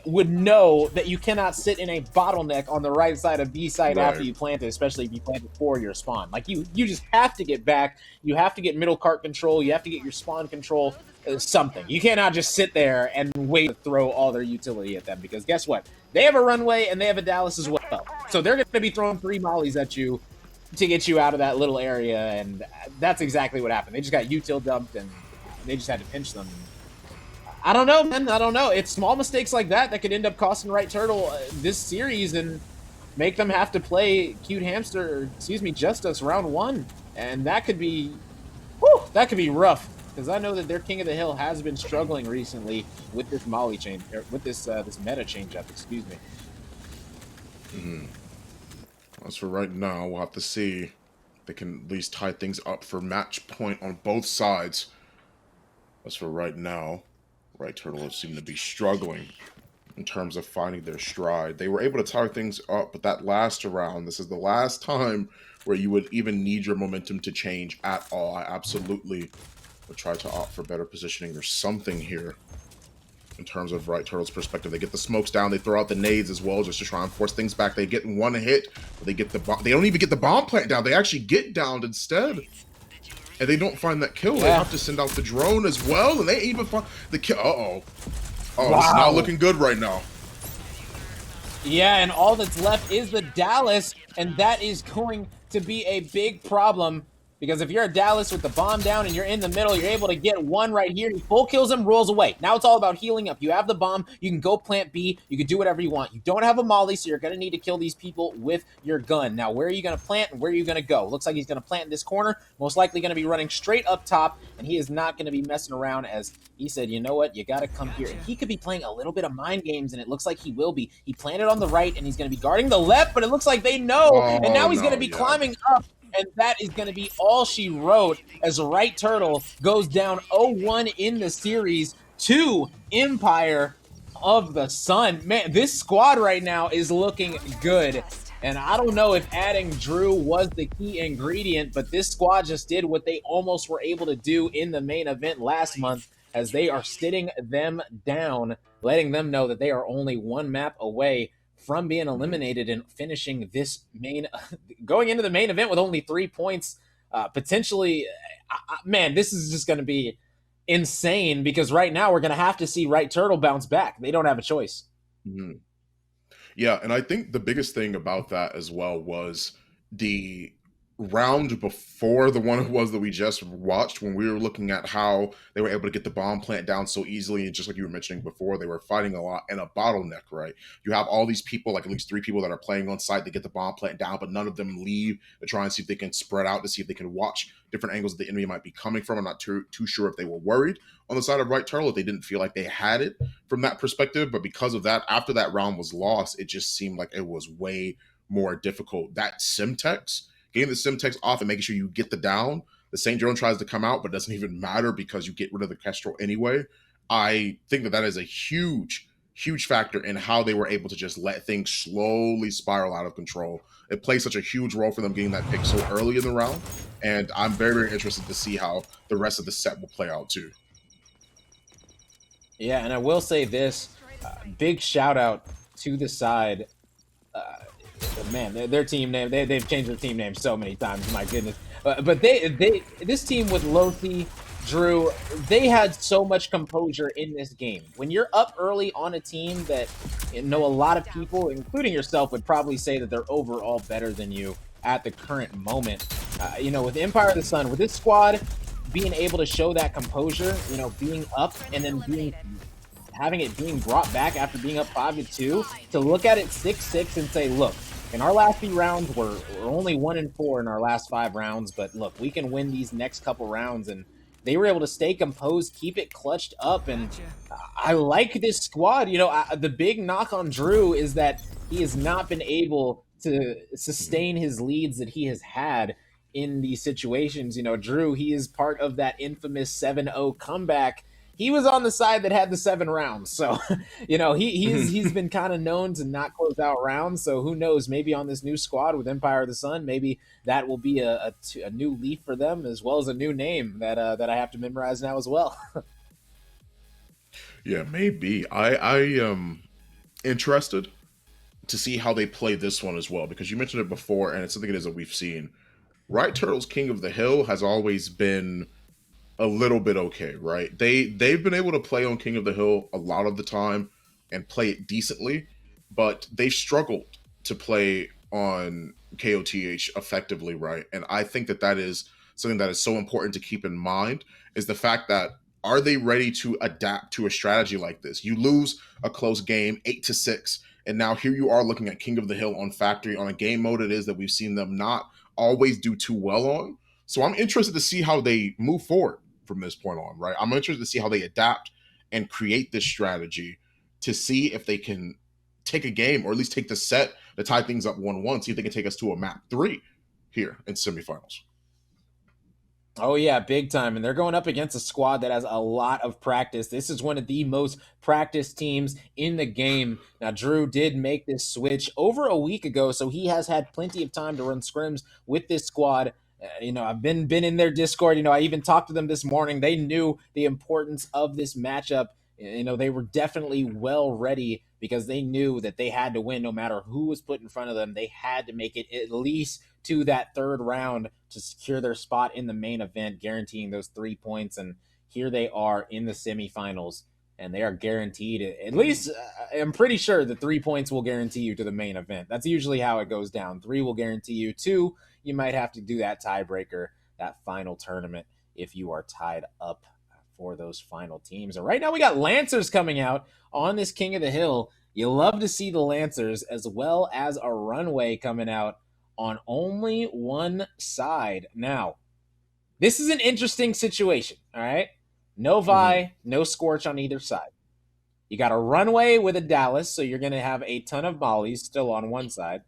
would know that you cannot sit in a bottleneck on the right side of B side after Right. you plant it, especially if you plant it for your spawn. Like, you just have to get back. You have to get middle cart control. You have to get your spawn control. Something. You cannot just sit there and wait to throw all their utility at them, because guess what? They have a runway and they have a Dallas as well. So they're going to be throwing 3 mollies at you to get you out of that little area, and that's exactly what happened. They just got util dumped and they just had to pinch them. I don't know, man. I don't know. It's small mistakes like that could end up costing Right Turtle this series and make them have to play Cute Hamster, or excuse me, Justice round 1, and that could be, that could be rough, because I know that their King of the Hill has been struggling recently with this Molly change, or with this meta change up. Excuse me. Mm. As for right now, we'll have to see if they can at least tie things up for match point on both sides. As for right now, Right Turtle seem to be struggling in terms of finding their stride. They were able to tie things up, but that last round, this is the last time where you would even need your momentum to change at all. I absolutely would try to opt for better positioning. There's something here in terms of Right Turtle's perspective. They get the smokes down, they throw out the nades as well just to try and force things back. They get one hit, but they get the bomb. They don't even get the bomb plant down. They actually get downed instead. And they don't find that kill. They Yeah. have to send out the drone as well, and they even find the kill. Uh-oh. Oh, this is not Wow. looking good right now. Yeah, and all that's left is the Dallas, and that is going to be a big problem because if you're a Dallas with the bomb down and you're in the middle, you're able to get one right here. He full kills him, rolls away. Now it's all about healing up. You have the bomb. You can go plant B. You can do whatever you want. You don't have a molly, so you're going to need to kill these people with your gun. Now, where are you going to plant and where are you going to go? Looks like he's going to plant in this corner. Most likely going to be running straight up top, and he is not going to be messing around as he said, you know what? You got to come here. And he could be playing a little bit of mind games, and it looks like he will be. He planted on the right, and he's going to be guarding the left, but it looks like they know, and Oh, now he's going no, to be yeah. climbing up. And that is going to be all she wrote as Right Turtle goes down 0-1 in the series to Empire of the Sun. Man, this squad right now is looking good. And I don't know if adding Drew was the key ingredient, but this squad just did what they almost were able to do in the main event last month as they are sitting them down, letting them know that they are only one map away from being eliminated and finishing this going into the main event with only 3 points. Potentially, man, this is just going to be insane because right now we're going to have to see Right Turtle bounce back. They don't have a choice. Mhm. Yeah, and I think the biggest thing about that as well was the round before the one it was that we just watched when we were looking at how they were able to get the bomb plant down so easily. And just like you were mentioning before, they were fighting a lot in a bottleneck, right? You have all these people, like at least three people that are playing on site to get the bomb plant down, but none of them leave to try and see if they can spread out to see if they can watch different angles that the enemy might be coming from. I'm not too sure if they were worried on the side of Right Turtle, if they didn't feel like they had it from that perspective. But because of that, after that round was lost, it just seemed like it was way more difficult. That Simtex, getting the Simtex off and making sure you get the down, the St. Drone tries to come out, but doesn't even matter because you get rid of the Kestrel anyway. I think that that is a huge factor in how they were able to just let things slowly spiral out of control. It plays such a huge role for them getting that pick so early in the round. And I'm very interested to see how the rest of the set will play out too. Yeah, and I will say this big shout out to the side. Uh, man, their team name, they've changed their team name so many times. My goodness. But this team with Lothi, Drew, they had so much composure in this game. When you're up early on a team that you know a lot of people, including yourself, would probably say that they're overall better than you at the current moment. With Empire of the Sun, with this squad being able to show that composure, being up and then having it being brought back after being up 5-2, to look at it 6-6 and say, look, in our last few rounds, we're only 1-4 in our last 5 rounds, but look, we can win these next couple rounds. And they were able to stay composed, keep it clutched up, and I like this squad. The big knock on Drew is that he has not been able to sustain his leads that he has had in these situations. Drew, he is part of that infamous 7-0 comeback. He was on the side that had the 7 rounds. So, he's been kind of known to not close out rounds. So who knows, maybe on this new squad with Empire of the Sun, maybe that will be a new leaf for them, as well as a new name that I have to memorize now as well. Yeah, maybe. I am interested to see how they play this one as well, because you mentioned it before, and it's something it is that we've seen. Right Turtle's King of the Hill has always been a little bit okay, right? They've been able to play on King of the Hill a lot of the time and play it decently, but they've struggled to play on KOTH effectively, right? And I think that that is something that is so important to keep in mind, is the fact that, are they ready to adapt to a strategy like this? You lose a close game 8-6, and now here you are looking at King of the Hill on Factory on a game mode it is that we've seen them not always do too well on. So I'm interested to see how they move forward from this point on, right? I'm interested to see how they adapt and create this strategy to see if they can take a game, or at least take the set to tie things up 1-1, see if they can take us to a map 3 here in semifinals. Oh yeah, big time. And they're going up against a squad that has a lot of practice. This is one of the most practiced teams in the game. Now, Drew did make this switch over a week ago, so he has had plenty of time to run scrims with this squad. I've been in their Discord. I even talked to them this morning. They knew the importance of this matchup. They were definitely well ready because they knew that they had to win no matter who was put in front of them. They had to make it at least to that third round to secure their spot in the main event, guaranteeing those 3 points. And here they are in the semifinals, and they are guaranteed at least. I'm pretty sure the 3 points will guarantee you to the main event. That's usually how it goes down. Three will guarantee you. Two, you might have to do that tiebreaker, that final tournament, if you are tied up for those final teams. And right now we got Lancers coming out on this King of the Hill. You love to see the Lancers, as well as a Runway coming out on only one side. Now, this is an interesting situation, all right? No Vi, no Scorch on either side. You got a Runway with a Dallas, so you're going to have a ton of mollies still on one side.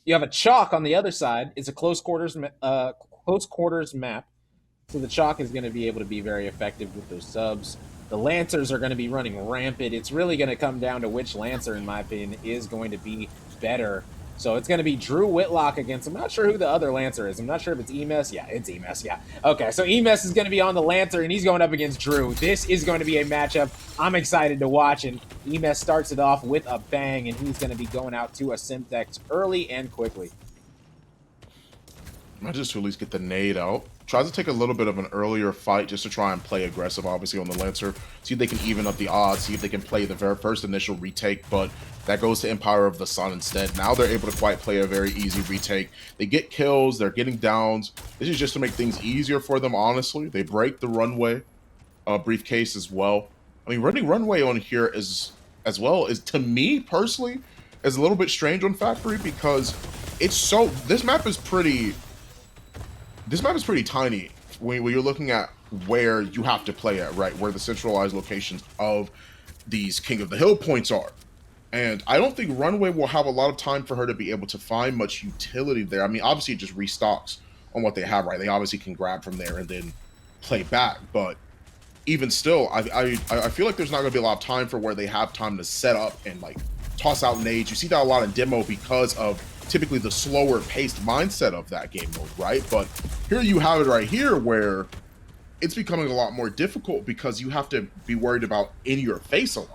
You have a Chalk on the other side. It's a close quarters map. So the Chalk is going to be able to be very effective with those subs. The Lancers are going to be running rampant. It's really going to come down to which Lancer, in my opinion, is going to be better. So it's going to be Drew Whitlock against, I'm not sure who the other Lancer is. I'm not sure if it's Emes. Yeah, it's Emes. Yeah. Okay, so Emes is going to be on the Lancer, and he's going up against Drew. This is going to be a matchup I'm excited to watch, and Emes starts it off with a bang, and he's going to be going out to a Simtex early and quickly. Might just to at least get the nade out. Tries to take a little bit of an earlier fight just to try and play aggressive, obviously, on the Lancer. See if they can even up the odds, see if they can play the very first initial retake, but that goes to Empire of the Sun instead. Now they're able to quite play a very easy retake. They get kills, they're getting downs. This is just to make things easier for them, honestly. They break the Runway briefcase as well. I mean, running Runway on here is, as well, is, to me, personally, is a little bit strange on Factory because it's so... This map is pretty tiny when you're looking at where you have to play at, right? Where the centralized locations of these King of the Hill points are. And I don't think Runway will have a lot of time for her to be able to find much utility there. I mean, obviously it just restocks on what they have, right? They obviously can grab from there and then play back. But even still, I feel like there's not going to be a lot of time for where they have time to set up and like toss out nades. You see that a lot in demo because of typically the slower paced mindset of that game mode, right? But here you have it right here where it's becoming a lot more difficult because you have to be worried about in your face a lot.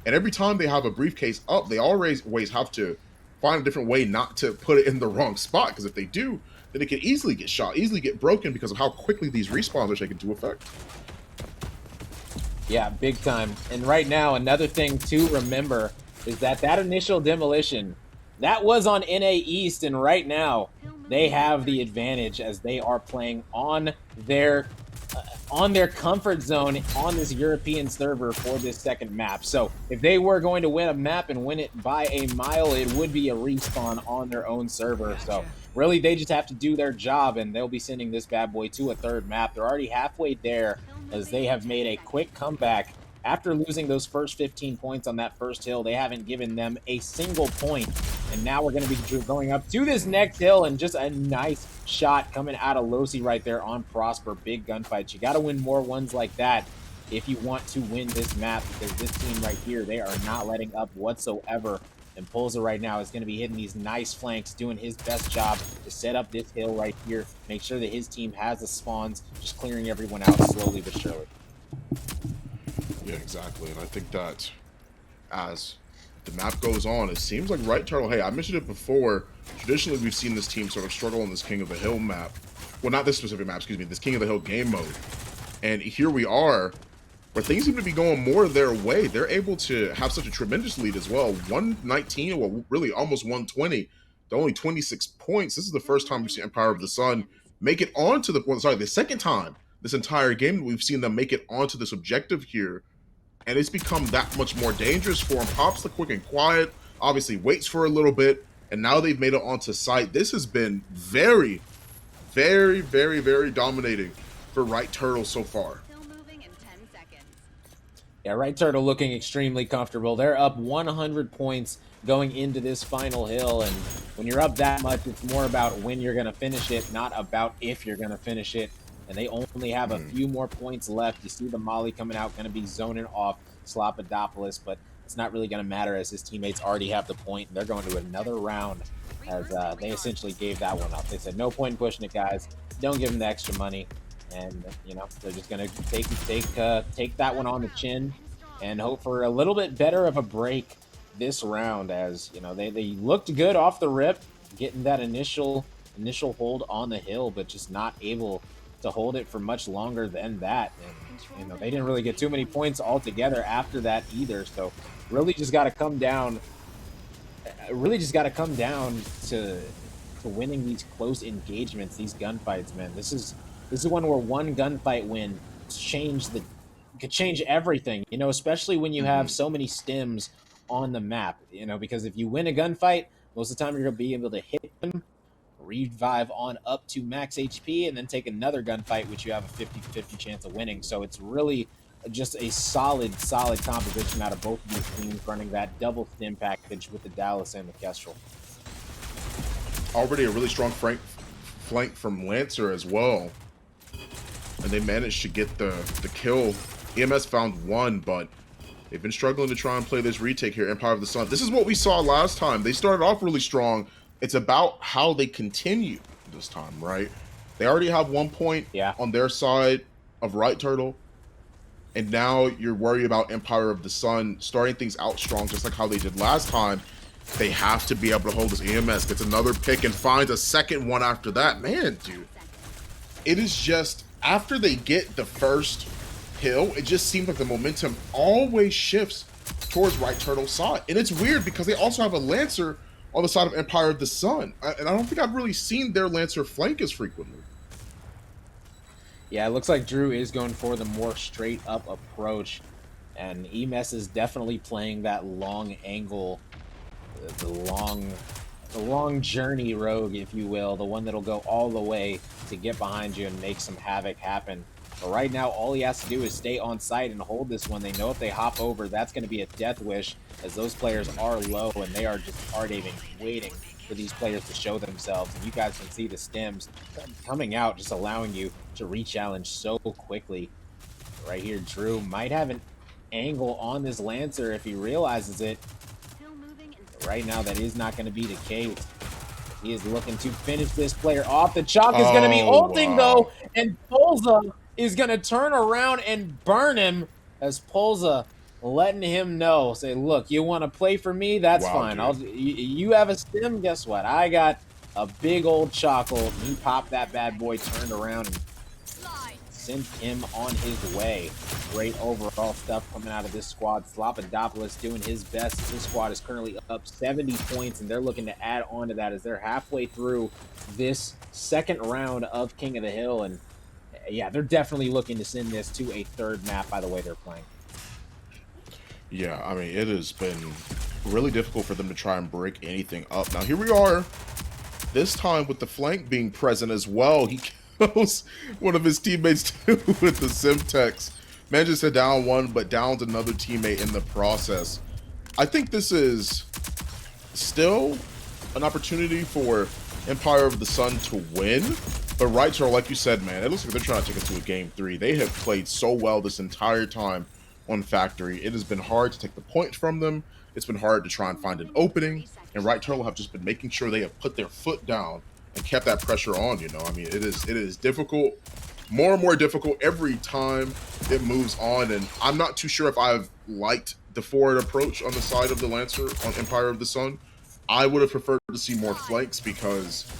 And every time they have a briefcase up, they always have to find a different way not to put it in the wrong spot, because if they do, then it can easily get shot, easily get broken because of how quickly these respawns are taken to effect. Yeah, big time. And right now, another thing to remember is that initial demolition, that was on NA East, and right now they have the advantage as they are playing on their comfort zone on this European server for this second map. So if they were going to win a map and win it by a mile, it would be a respawn on their own server. So really, they just have to do their job, and they'll be sending this bad boy to a third map. They're already halfway there as they have made a quick comeback. After losing those first 15 points on that first hill, they haven't given them a single point. And now we're going to be going up to this next hill, and just a nice shot coming out of Losi right there on Prosper. Big gunfights. You got to win more ones like that if you want to win this map, because this team right here, they are not letting up whatsoever. And Polza right now is going to be hitting these nice flanks, doing his best job to set up this hill right here, make sure that his team has the spawns, just clearing everyone out slowly but surely. Yeah, exactly. And I think that as the map goes on, it seems like Right Turtle, hey, I mentioned it before, traditionally we've seen this team sort of struggle on this King of the Hill map. Well, not this specific map, excuse me, this King of the Hill game mode. And here we are, where things seem to be going more their way. They're able to have such a tremendous lead as well. 119, well, really almost 120, to only 26 points. This is the first time we've seen Empire of the Sun make it onto the, well, sorry, the second time this entire game that we've seen them make it onto this objective here. And it's become that much more dangerous for him. Pops the quick and quiet, obviously waits for a little bit, and now they've made it onto site. This has been very, very, very, very dominating for Right Turtle so far. Yeah, Right Turtle looking extremely comfortable. They're up 100 points going into this final hill, and when you're up that much, it's more about when you're going to finish it, not about if you're going to finish it. and they only have a few more points left. You see the Molly coming out, going to be zoning off Slopodopoulos, but it's not really going to matter as his teammates already have the point, and they're going to another round as they essentially gave that one up. They said, no point in pushing it, guys. Don't give them the extra money. And, you know, they're just going to take that one on the chin and hope for a little bit better of a break this round as, you know, they looked good off the rip, getting that initial hold on the hill, but just not able to hold it for much longer than that. And, you know, they didn't really get too many points altogether after that either. So really just got to come down to winning these close engagements, these gunfights, man. This is one where one gunfight win could change everything, you know, especially when you have so many stims on the map, you know, because if you win a gunfight, most of the time you're going to be able to hit them, revive on up to max HP, and then take another gunfight, which you have a 50-50 chance of winning. So it's really just a solid composition out of both of these teams running that double stim package with the Dallas and the Kestrel. Already a really strong flank from Lancer as well. And they managed to get the kill. EMS found one, but they've been struggling to try and play this retake here, Empire of the Sun. This is what we saw last time. They started off really strong. It's about how they continue this time, right? They already have 1 point on their side of Right Turtle. And now you're worried about Empire of the Sun starting things out strong, just like how they did last time. They have to be able to hold this. EMS gets another pick and finds a second one after that. Man, dude. It is just, after they get the first hill, it just seems like the momentum always shifts towards Right Turtle's side. And it's weird because they also have a Lancer on the side of Empire of the Sun. And I don't think I've really seen their Lancer flank as frequently. Yeah, it looks like Drew is going for the more straight up approach. And EMS is definitely playing that long angle, the long journey rogue, if you will, the one that'll go all the way to get behind you and make some havoc happen. But right now, all he has to do is stay on site and hold this one. They know if they hop over, that's going to be a death wish, as those players are low and they are just hard-aiming, waiting for these players to show themselves. And you guys can see the stems coming out, just allowing you to re-challenge so quickly. Right here, Drew might have an angle on this Lancer if he realizes it. Right now, that is not going to be the case. He is looking to finish this player off. The Chalk is going to be ulting, though, and Polza is going to turn around and burn him, as Polza letting him know, say, look, you want to play for me? That's fine. You have a stim? Guess what? I got a big old Chockle. He popped that bad boy, turned around, and sent him on his way. Great overall stuff coming out of this squad. Slopodopoulos doing his best. This squad is currently up 70 points, and they're looking to add on to that as they're halfway through this second round of King of the Hill. And yeah, they're definitely looking to send this to a third map by the way they're playing. Yeah, I mean, it has been really difficult for them to try and break anything up. Now, here we are, this time with the flank being present as well. He kills one of his teammates too with the Simtex. Manages to down one, but downs another teammate in the process. I think this is still an opportunity for Empire of the Sun to win. But Right Turtle, like you said, man, it looks like they're trying to take it to a game 3. They have played so well this entire time on Factory. It has been hard to take the point from them. It's been hard to try and find an opening. And Right Turtle have just been making sure they have put their foot down and kept that pressure on, you know. I mean, it is difficult, more and more difficult every time it moves on. And I'm not too sure if I've liked the forward approach on the side of the Lancer on Empire of the Sun. I would have preferred to see more flanks because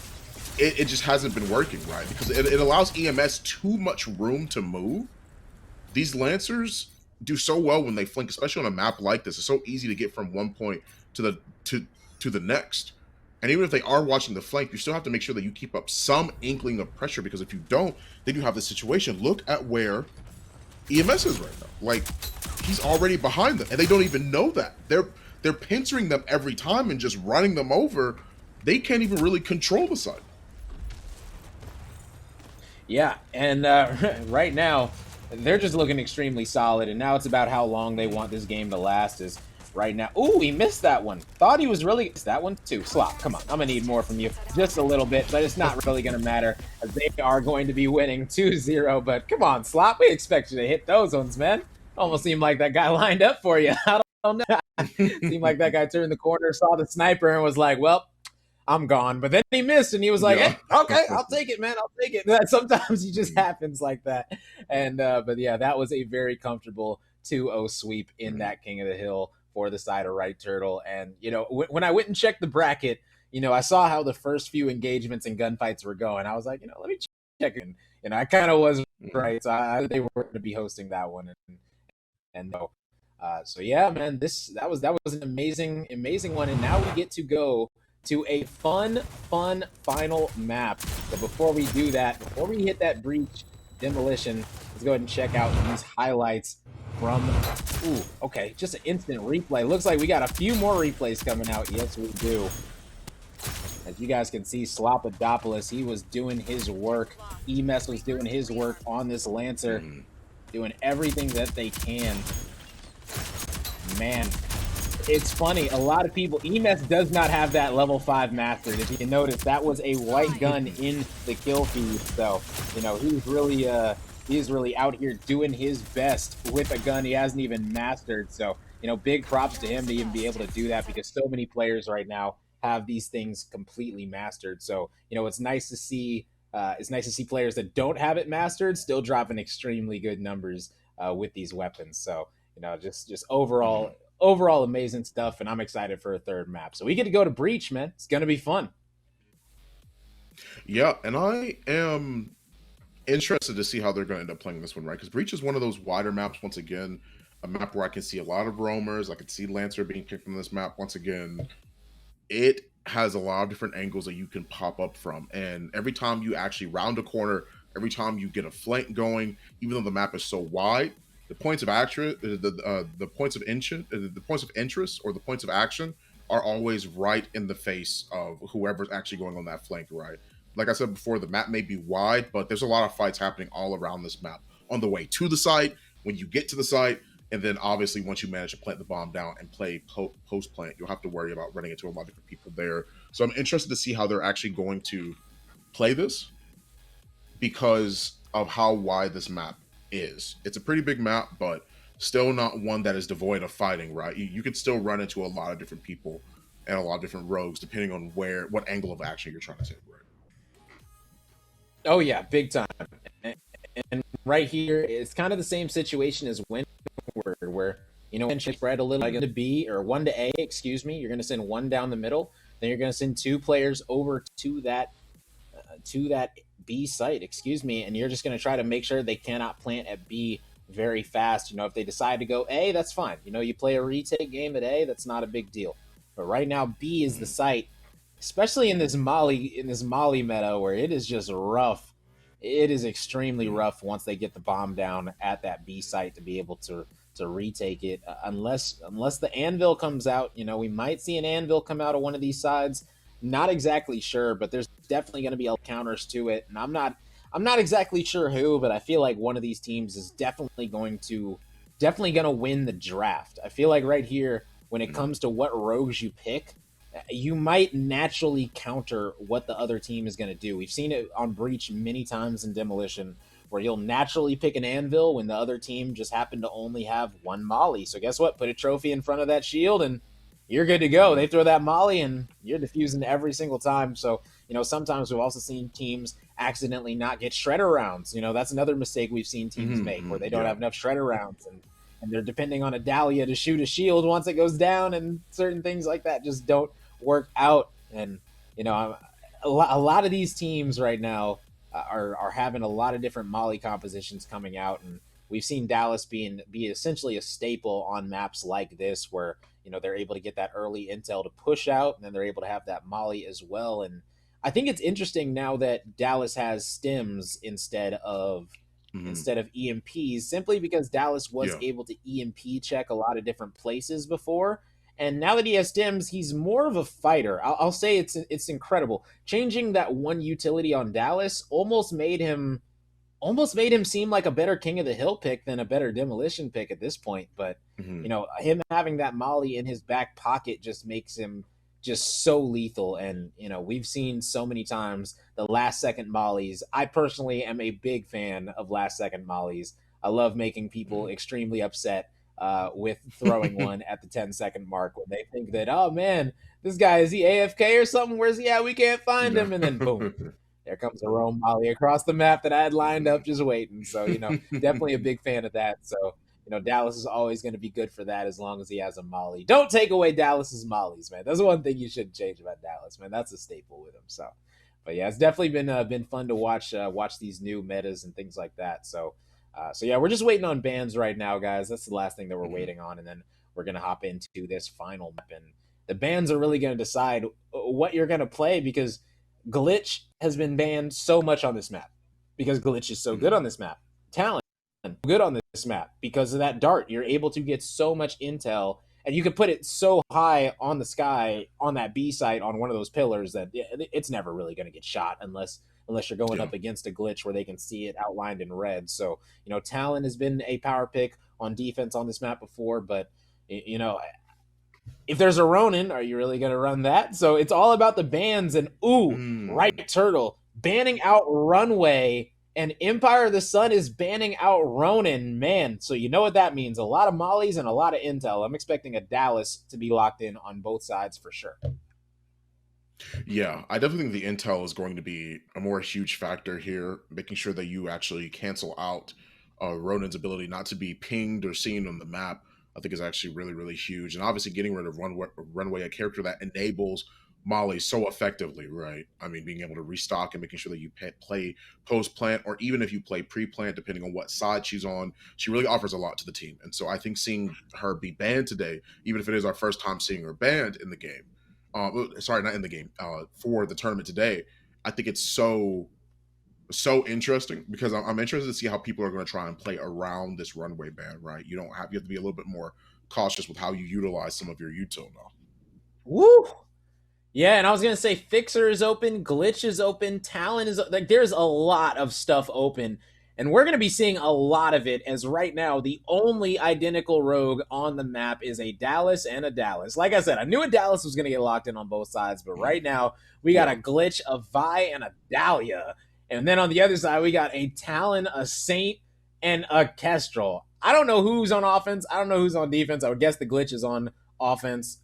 it just hasn't been working right. Because it allows EMS too much room to move. These Lancers do so well when they flank, especially on a map like this. It's so easy to get from one point to the next. And even if they are watching the flank, you still have to make sure that you keep up some inkling of pressure, because if you don't, then you have the situation. Look at where EMS is right now. Like, he's already behind them, and they don't even know that. They're pincering them every time and just running them over. They can't even really control the side. Yeah, and right now, they're just looking extremely solid, and now it's about how long they want this game to last. As right now. Ooh, he missed that one. Thought he was really that one too. Slop, come on. I'm gonna need more from you. Just a little bit, but it's not really gonna matter as they are going to be winning 2-0. But come on, Slop. We expect you to hit those ones, man. Almost seemed like that guy lined up for you. I don't know. Seemed like that guy turned the corner, saw the sniper, and was like, well, I'm gone. But then he missed, and he was like, Yeah. hey, okay, I'll take it, man. I'll take it. That sometimes it just happens like that. And but yeah, that was a very comfortable 2-0 sweep in that King of the Hill for the side of Right Turtle. And when I went and checked the bracket, I saw how the first few engagements and gunfights were going. I was like, let me check in. I kind of was right. So they were going to be hosting that one, and so yeah, man, that was an amazing one, and now we get to go to a fun final map. But before we do that, before we hit that breach demolition, let's go ahead and check out these highlights from. Ooh, okay, just an instant replay. Looks like we got a few more replays coming out. Yes, we do. As you guys can see, Slopadopoulos, he was doing his work. Emes was doing his work on this Lancer, doing everything that they can. Man, it's funny. A lot of people, Emes does not have that level 5 mastered. If you notice, that was a white gun in the kill feed. So, he's really out here doing his best with a gun he hasn't even mastered. So, big props to him to even be able to do that, because so many players right now have these things completely mastered. So, it's nice to see. It's nice to see players that don't have it mastered still dropping extremely good numbers with these weapons. So, just overall amazing stuff, and I'm excited for a third map. So we get to go to Breach, man. It's gonna be fun. Yeah, and I am interested to see how they're going to end up playing this one, right? Because Breach is one of those wider maps. Once again, a map where I can see a lot of roamers. I can see Lancer being kicked from this map. Once again, it has a lot of different angles that you can pop up from, and every time you actually round a corner, every time you get a flank going, even though the map is so wide, the points of action, the points of the points of interest or the points of action are always right in the face of whoever's actually going on that flank, right? Like I said before, the map may be wide, but there's a lot of fights happening all around this map on the way to the site, when you get to the site, and then obviously once you manage to plant the bomb down and play post plant, you'll have to worry about running into a lot of different people there. So I'm interested to see how they're actually going to play this, because of how wide this map is. It's a pretty big map, but still not one that is devoid of fighting, right? You could still run into a lot of different people and a lot of different rogues depending on what angle of action you're trying to take, right? Oh yeah, big time. And right here, it's kind of the same situation as Windward, where spread a little like to B or 1 to A, excuse me. You're going to send one down the middle, then you're going to send 2 players over to that B site, excuse me, and you're just going to try to make sure they cannot plant at B very fast. If they decide to go A, that's fine. You play a retake game at A, that's not a big deal. But right now, B is the site, especially in this Molly meta where it is just rough. It is extremely rough once they get the bomb down at that B site to be able to retake it. Unless the anvil comes out, we might see an anvil come out of one of these sides. Not exactly sure, but there's definitely going to be counters to it, and I'm not exactly sure who, but I feel like one of these teams is definitely going to win the draft. I feel like right here, when it comes to what rogues you pick, you might naturally counter what the other team is going to do. We've seen it on Breach many times in Demolition, where you'll naturally pick an anvil when the other team just happened to only have one molly. So guess what? Put a trophy in front of that shield and you're good to go. They throw that molly and you're defusing every single time. So, sometimes we've also seen teams accidentally not get shredder rounds. That's another mistake we've seen teams make, where they don't have enough shredder rounds, and they're depending on a Dahlia to shoot a shield once it goes down, and certain things like that just don't work out. And, a lot of these teams right now are having a lot of different molly compositions coming out, and we've seen Dallas be essentially a staple on maps like this, where they're able to get that early intel to push out, and then they're able to have that molly as well. And I think it's interesting now that Dallas has stims instead of EMPs, simply because Dallas was able to EMP check a lot of different places before. And now that he has stims, he's more of a fighter. I'll say it's incredible. Changing that one utility on Dallas almost made him almost made him seem like a better King of the Hill pick than a better Demolition pick at this point. But Mhm. him having that Molly in his back pocket just makes him just so lethal. And we've seen so many times the last second Mollies. I personally am a big fan of last second Mollies. I love making people Mhm. extremely upset with throwing one at the 10-second mark when they think that, oh man, this guy, is he AFK or something? Where's he at? We can't find No. him. And then boom, there comes a Rome Molly across the map that I had lined up Mhm. just waiting. So, definitely a big fan of that. So, Dallas is always going to be good for that as long as he has a Molly. Don't take away Dallas's Mollies, man. That's one thing you shouldn't change about Dallas, man. That's a staple with him. So, but yeah, it's definitely been fun to watch these new metas and things like that. So yeah, we're just waiting on bans right now, guys. That's the last thing that we're Mhm. waiting on, and then we're gonna hop into this final map, and the bans are really gonna decide what you're gonna play because Glitch has been banned so much on this map because Glitch is so good on Mhm. this map. Talent good on this map because of that dart. You're able to get so much intel, and you can put it so high on the sky on that B site on one of those pillars that it's never really going to get shot unless you're going Yeah. up against a glitch where they can see it outlined in red. So Talon has been a power pick on defense on this map before, but you know if there's a Ronin, are you really going to run that? So it's all about the bans. And ooh, right Mm. turtle banning out Runway, and Empire of the Sun is banning out Ronin. Man, so you know what that means? A lot of mollies and a lot of intel. I'm expecting a Dallas to be locked in on both sides for sure. Yeah, I definitely think the intel is going to be a more huge factor here, making sure that you actually cancel out Ronin's ability not to be pinged or seen on the map. I think is actually really, really huge, and obviously getting rid of runway, a character that enables Molly so effectively, right? I mean, being able to restock and making sure that you play post plant, or even if you play pre plant, depending on what side she's on, she really offers a lot to the team. And so I think seeing her be banned today, even if it is our first time seeing her banned in the game, sorry, not in the game, for the tournament today. I think it's so interesting because I'm interested to see how people are going to try and play around this runway ban. Right, you have to be a little bit more cautious with how you utilize some of your util now. Woo! Yeah, and I was gonna say Fixer is open, Glitch is open, Talon is like there's a lot of stuff open, and we're gonna be seeing a lot of it. As right now, the only identical rogue on the map is a Dallas and a Dallas. Like I said, I knew a Dallas was gonna get locked in on both sides, but Mhm. right now we got a Yeah. Glitch, a Vi, and a Dahlia, and then on the other side we got a Talon, a Saint, and a Kestrel. I don't know who's on offense. I don't know who's on defense. I would guess the Glitch is on offense.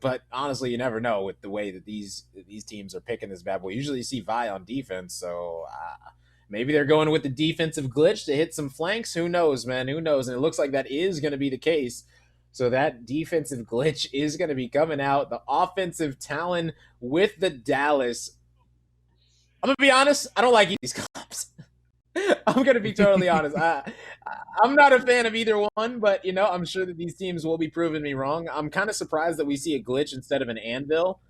But honestly, you never know with the way that these teams are picking this bad boy. Usually, you see Vi on defense, so maybe they're going with the defensive glitch to hit some flanks. Who knows, man? Who knows? And it looks like that is going to be the case. So that defensive glitch is going to be coming out. The offensive talent with the Dallas. I'm gonna be honest. I don't like these comps. I'm gonna be totally honest. I'm not a fan of either one, but I'm sure that these teams will be proving me wrong. I'm kind of surprised that we see a glitch instead of an anvil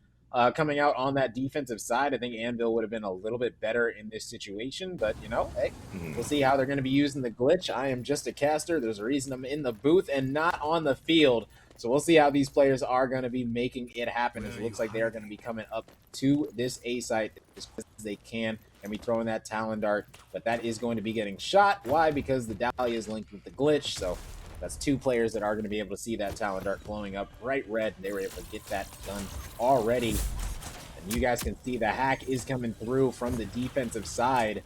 coming out on that defensive side. I think anvil would have been a little bit better in this situation, but hey, we'll Mhm. see how they're going to be using the glitch. I am just a caster. There's a reason I'm in the booth and not on the field. So we'll see how these players are going to be making it happen. As it looks like they are going to be coming up to this A site as quick as they can and be throwing that Talon Dart. But that is going to be getting shot. Why? Because the Dahlia is linked with the glitch. So that's two players that are going to be able to see that Talon Dart glowing up bright red. They were able to get that done already. And you guys can see the hack is coming through from the defensive side.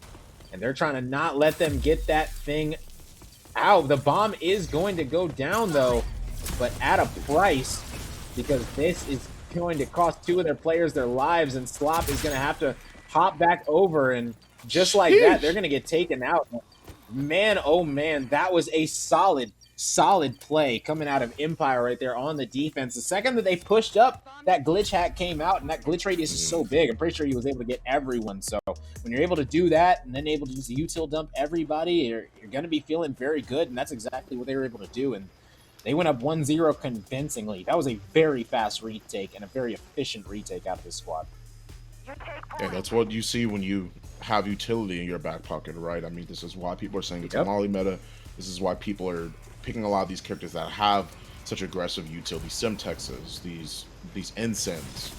And they're trying to not let them get that thing out. The bomb is going to go down, though, but at a price because this is going to cost two of their players their lives, and Slop is going to have to hop back over. And just like that, they're Sheesh. going to get taken out. Man, oh man, that was a solid play coming out of Empire right there on the defense. The second that they pushed up, that glitch hack came out, and that glitch radius is so Mhm. big. I'm pretty sure he was able to get everyone. So when you're able to do that and then able to just util dump everybody, you're going to be feeling very good, and that's exactly what they were able to do. And they went up 1-0 convincingly. That was a very fast retake and a very efficient retake out of this squad. Yeah, that's what you see when you have utility in your back pocket, right? I mean, this is why people are saying it's a Yep. Molly meta. This is why people are picking a lot of these characters that have such aggressive utility, Simtexes, these incense,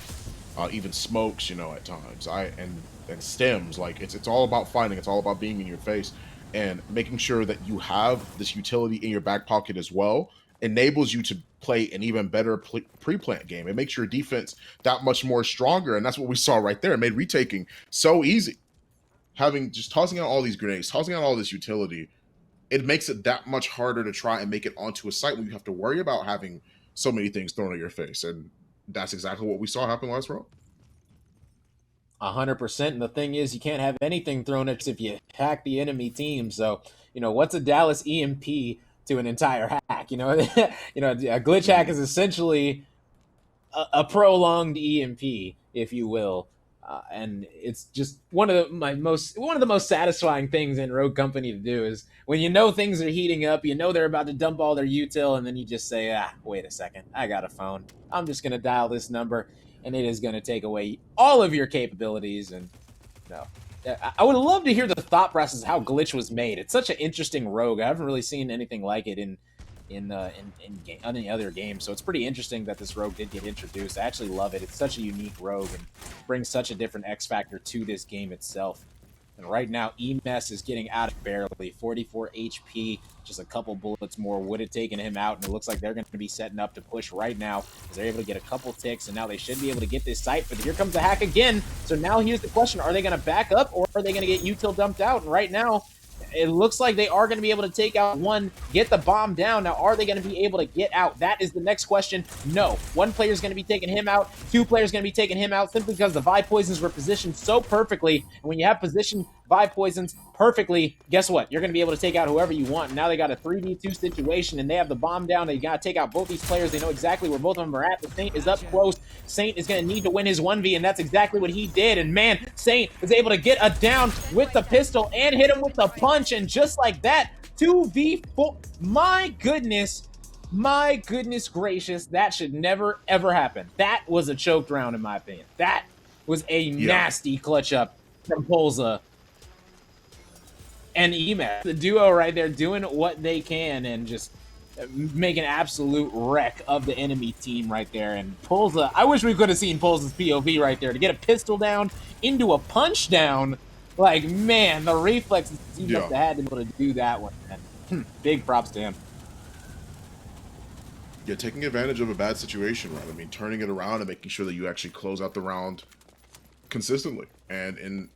even smokes, at times. And stems. Like it's all about fighting. It's all about being in your face. and making sure that you have this utility in your back pocket as well enables you to play an even better pre-plant game. It makes your defense that much more stronger, and that's what we saw right there. It made retaking so easy. Having just tossing out all these grenades, tossing out all this utility, it makes it that much harder to try and make it onto a site when you have to worry about having so many things thrown at your face. And that's exactly what we saw happen last round. 100%. And the thing is, you can't have anything thrown at you if you hack the enemy team. So, what's a Dallas EMP to an entire hack? A glitch hack is essentially a prolonged EMP, if you will. And it's just one of the most satisfying things in Rogue Company to do is when things are heating up, they're about to dump all their util, and then you just say, wait a second, I got a phone. I'm just gonna dial this number, and it is gonna take away all of your capabilities. And no, I would love to hear the thought process of how Glitch was made. It's such an interesting rogue. I haven't really seen anything like it in any other game. So it's pretty interesting that this rogue did get introduced. I actually love it. It's such a unique rogue and brings such a different X factor to this game itself. And right now, EMS is getting out of barely 44 HP. Just a couple bullets more would have taken him out, and it looks like they're going to be setting up to push right now as they're able to get a couple ticks, and now they should be able to get this site. But here comes the hack again. So now here's the question: are they going to back up, or are they going to get util dumped out? And right now, it looks like they are going to be able to take out one, get the bomb down. Now, are they going to be able to get out? That is the next question. No. One player is going to be taking him out. Two players going to be taking him out simply because the Vi Poisons were positioned so perfectly. And when you have positioned Vi Poisons perfectly, guess what? You're going to be able to take out whoever you want. And now they got a 3v2 situation, and they have the bomb down. They got to take out both these players. They know exactly where both of them are at. The Saint is up close. Saint is going to need to win his 1v, and that's exactly what he did. And man, Saint is able to get a down with the pistol and hit him with the punch. And just like that, 2v4. My goodness gracious, that should never, ever happen. That was a choked round, in my opinion. That was a nasty clutch up from Polza and EMS. The duo right there doing what they can and just make an absolute wreck of the enemy team right there. And Polza, I wish we could have seen Polza's POV right there to get a pistol down into a punch down. Like, man, the reflexes he must have had to be able to do that one. And big props to him. Yeah, taking advantage of a bad situation, right? I mean, turning it around and making sure that you actually close out the round consistently and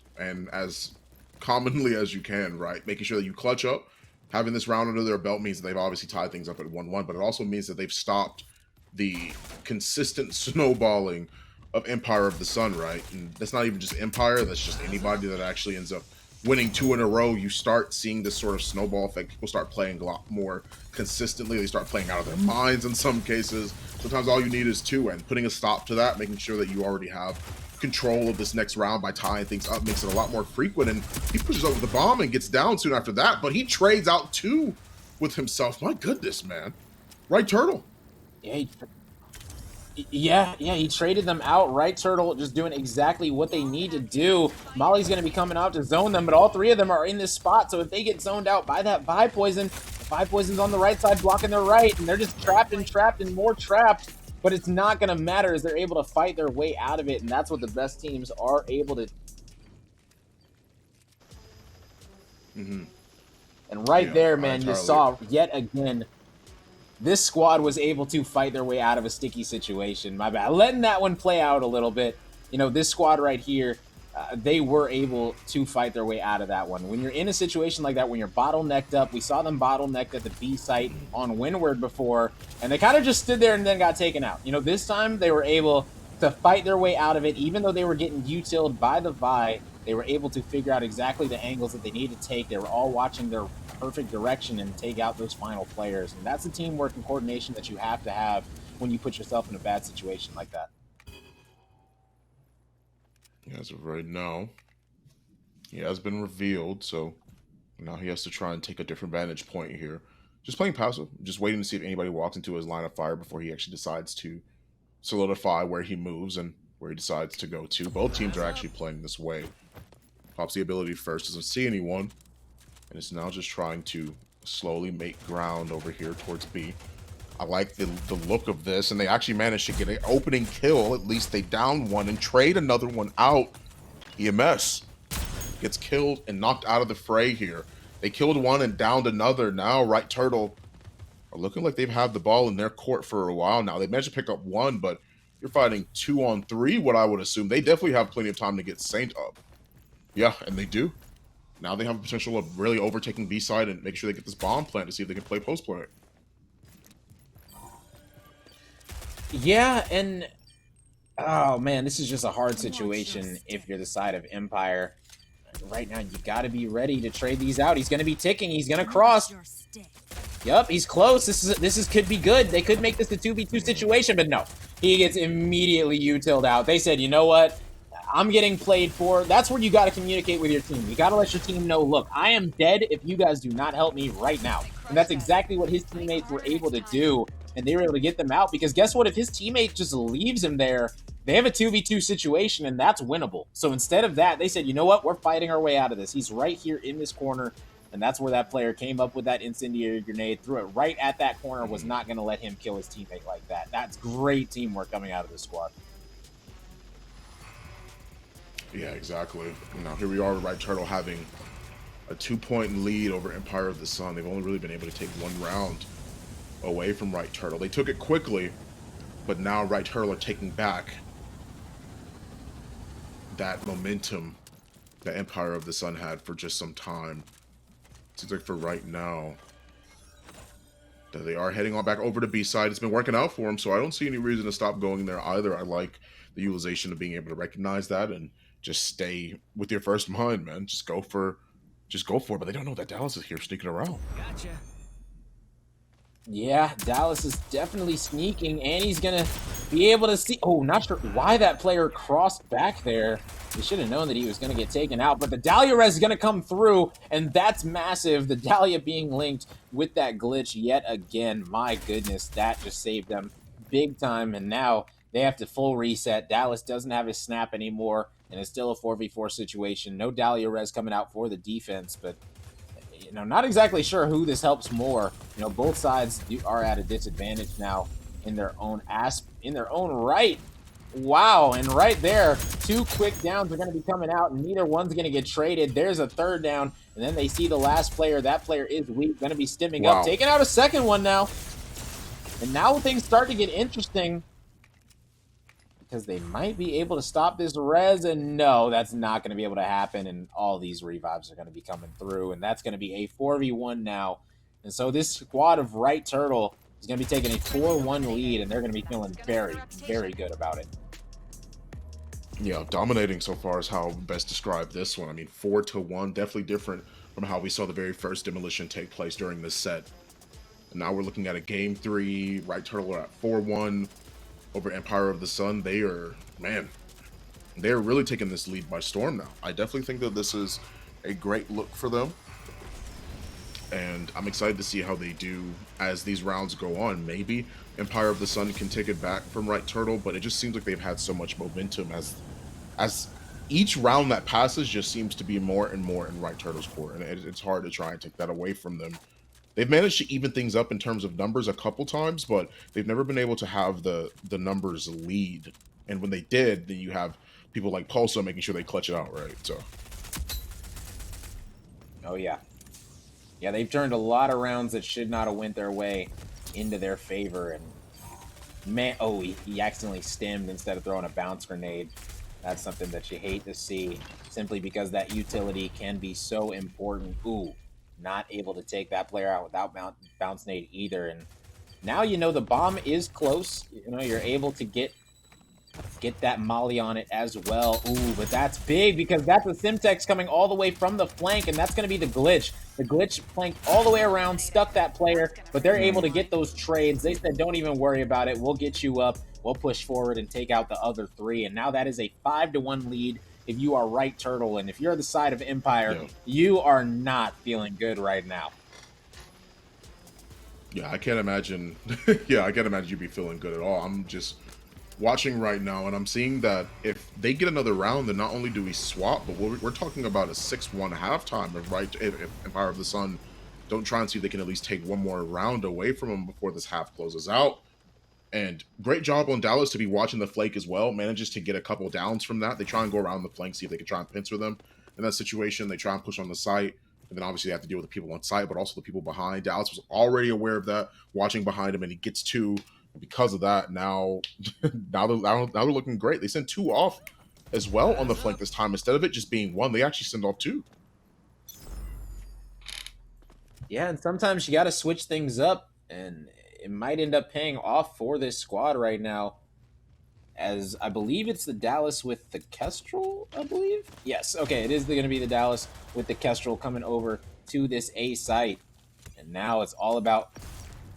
as commonly as you can, right? Making sure that you clutch up. Having this round under their belt means that they've obviously tied things up at 1-1, but it also means that they've stopped the consistent snowballing of Empire of the Sun, right? And that's not even just Empire, that's just anybody that actually ends up winning 2 in a row. You start seeing this sort of snowball effect. People start playing a lot more consistently. They start playing out of their minds in some cases. Sometimes all you need is 2, and putting a stop to that, making sure that you already have control of this next round by tying things up makes it a lot more frequent. And he pushes up with the bomb and gets down soon after that, but he trades out 2 with himself. My goodness, man. Right Turtle. Yeah, he traded them out. Right Turtle just doing exactly what they need to do. Molly's going to be coming out to zone them, but all 3 of them are in this spot. So if they get zoned out by that Vi Poison, the Vi Poison's on the right side blocking their right, and they're just trapped and more trapped. But it's not going to matter as they're able to fight their way out of it, and that's what the best teams are able to. And right there, man, you saw yet again, this squad was able to fight their way out of a sticky situation. My bad. Letting that one play out a little bit. This squad right here, they were able to fight their way out of that one. When you're in a situation like that, when you're bottlenecked up, we saw them bottlenecked at the B site on Windward before, and they kind of just stood there and then got taken out. This time they were able to fight their way out of it. Even though they were getting utiled by the Vi, they were able to figure out exactly the angles that they needed to take. They were all watching their perfect direction and take out those final players. And that's the teamwork and coordination that you have to have when you put yourself in a bad situation like that. As of right now, he has been revealed, so now he has to try and take a different vantage point here. Just playing passive, just waiting to see if anybody walks into his line of fire before he actually decides to solidify where he moves and where he decides to go to. Both teams are actually playing this way. Pops the ability first, doesn't see anyone, and is now just trying to slowly make ground over here towards B. I like the look of this, and they actually managed to get an opening kill. At least they down one and trade another one out. EMS gets killed and knocked out of the fray here. They killed one and downed another. Now Right Turtle are looking like they've had the ball in their court for a while now. They managed to pick up one, but you're fighting 2-on-3, what I would assume. They definitely have plenty of time to get Saint up. Yeah, and they do. Now they have the potential of really overtaking B-side and make sure they get this bomb plant to see if they can play post play. Yeah, and oh man, this is just a hard situation if you're the side of Empire. Right now, you got to be ready to trade these out. He's going to be ticking. He's going to cross. Yup, he's close. This could be good. They could make this a 2v2 situation, but no. He gets immediately utiled out. They said, you know what? I'm getting played for. That's where you got to communicate with your team. You got to let your team know, look, I am dead if you guys do not help me right now. And that's exactly what his teammates were able to do. And they were able to get them out because guess what? If his teammate just leaves him there, they have a 2v2 situation, and that's winnable. So instead of that, they said, you know what? We're fighting our way out of this. He's right here in this corner, and that's where that player came up with that incendiary grenade, threw it right at that corner, was not going to let him kill his teammate like that. That's great teamwork coming out of this squad. Yeah, exactly. Now here we are with Right Turtle having a 2-point lead over Empire of the Sun. They've only really been able to take one round away from Right Turtle. They took it quickly, but now Right Turtle are taking back that momentum that Empire of the Sun had for just some time. Seems like for right now that they are heading on back over to B-side. It's been working out for them, so I don't see any reason to stop going there either. I like the utilization of being able to recognize that and just stay with your first mind, man. Just go for it. But they don't know that Dallas is here sneaking around. Gotcha. Yeah, Dallas is definitely sneaking, and he's going to be able to see... Oh, not sure why that player crossed back there. He should have known that he was going to get taken out, but the Dahlia res is going to come through, and that's massive. The Dahlia being linked with that glitch yet again. My goodness, that just saved them big time, and now they have to full reset. Dallas doesn't have his snap anymore, and it's still a 4v4 situation. No Dahlia res coming out for the defense, but not exactly sure who this helps more. Both sides are at a disadvantage now in their own right. Wow, and right there, 2 quick downs are going to be coming out, and neither one's going to get traded. There's a third down, and then they see the last player. That player is weak, going to be stimming up, taking out a second one now. And now things start to get interesting because they might be able to stop this res, and no, that's not going to be able to happen, and all these revives are going to be coming through, and that's going to be a 4v1 now. And so this squad of Right Turtle is going to be taking a 4-1 lead, and they're going to be feeling very, very good about it. Yeah, dominating so far is how best describe this one. I mean, 4-1, definitely different from how we saw the very first demolition take place during this set. And now we're looking at a game 3. Right Turtle are at 4-1 over Empire of the Sun. They're really taking this lead by storm now. I definitely think that this is a great look for them. And I'm excited to see how they do as these rounds go on. Maybe Empire of the Sun can take it back from Right Turtle, but it just seems like they've had so much momentum as each round that passes just seems to be more and more in Right Turtle's court, and it's hard to try and take that away from them. They've managed to even things up in terms of numbers a couple times, but they've never been able to have the numbers lead. And when they did, then you have people like Pulso making sure they clutch it out, right? So. Oh, yeah. Yeah, they've turned a lot of rounds that should not have went their way into their favor. And man, he accidentally stemmed instead of throwing a bounce grenade. That's something that you hate to see, simply because that utility can be so important. Ooh, not able to take that player out without bounce nade either. And now the bomb is close. You're able to get that molly on it as well. Ooh, but that's big because that's a Simtex coming all the way from the flank, and that's going to be the glitch. The glitch flanked all the way around, stuck that player, but they're able to get those trades. They said, don't even worry about it. We'll get you up. We'll push forward and take out the other 3. And now that is a 5-1 lead if you are Right Turtle. And if you're the side of Empire, you are not feeling good right now. Yeah, I can't imagine. Yeah, I can't imagine you'd be feeling good at all. I'm just watching right now, and I'm seeing that if they get another round, then not only do we swap, but we're talking about a 6-1 halftime. If Empire of the Sun don't try and see if they can at least take one more round away from them before this half closes out. And great job on Dallas to be watching the flank as well. Manages to get a couple downs from that. They try and go around the flank, see if they can try and pincer them in that situation. They try and push on the site. And then obviously they have to deal with the people on site, but also the people behind. Dallas was already aware of that, watching behind him, and he gets two. And because of that, now, now they're looking great. They sent two off as well on the flank this time. Instead of it just being one, they actually send off two. Yeah, and sometimes you got to switch things up, and it might end up paying off for this squad right now. As I believe it's the Dallas with the Kestrel, I believe. Yes, okay, it is going to be the Dallas with the Kestrel coming over to this A site. And now it's all about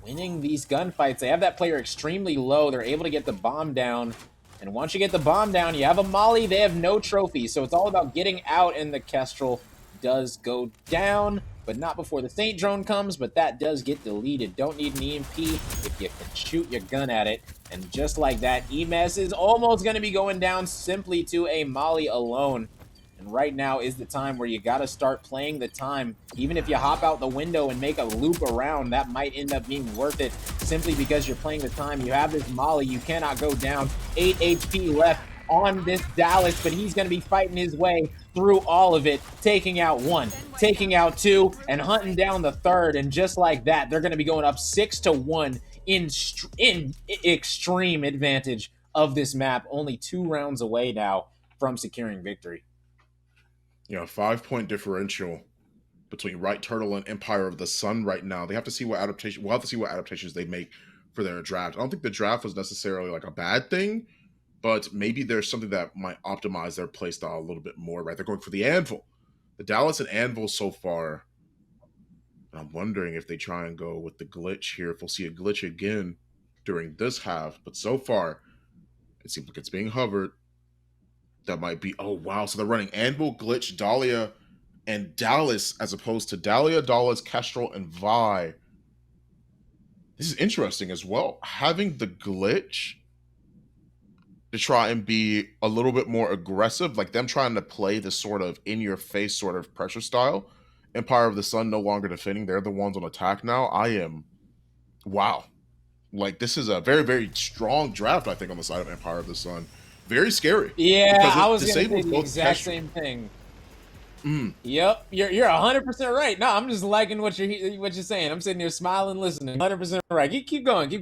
winning these gunfights. They have that player extremely low. They're able to get the bomb down. And once you get the bomb down, you have a Molly. They have no trophy. So it's all about getting out, and the Kestrel does go down, but not before the Saint drone comes, but that does get deleted. Don't need an EMP if you can shoot your gun at it. And just like that, EMS is almost going to be going down simply to a Molly alone. And right now is the time where you got to start playing the time. Even if you hop out the window and make a loop around, that might end up being worth it simply because you're playing the time. You have this Molly. You cannot go down. 8 HP left on this Dallas, but he's going to be fighting his way through all of it, taking out one, taking out two, and hunting down the third. And just like that, they're going to be going up 6-1 in extreme advantage of this map. Only 2 rounds away now from securing victory. 5-point differential between Right Turtle and Empire of the Sun right now. They have to see what adaptation. We'll have to see what adaptations they make for their draft. I don't think the draft was necessarily like a bad thing, but maybe there's something that might optimize their playstyle a little bit more, right? They're going for the Anvil. The Dallas and Anvil so far. I'm wondering if they try and go with the glitch here, if we'll see a glitch again during this half. But so far, it seems like it's being hovered. That might be, oh wow, so they're running Anvil, Glitch, Dahlia, and Dallas as opposed to Dahlia, Dallas, Kestrel, and Vi. This is interesting as well. Having the Glitch to try and be a little bit more aggressive, like them trying to play this sort of in-your-face sort of pressure style. Empire of the Sun no longer defending. They're the ones on attack now. Wow. Like, this is a very, very strong draft, I think, on the side of Empire of the Sun. Very scary. Yeah, I was going to say the exact same thing. Yep, you're 100% right. No, I'm just liking what you're saying. I'm sitting here smiling, listening. 100% right. Keep going. You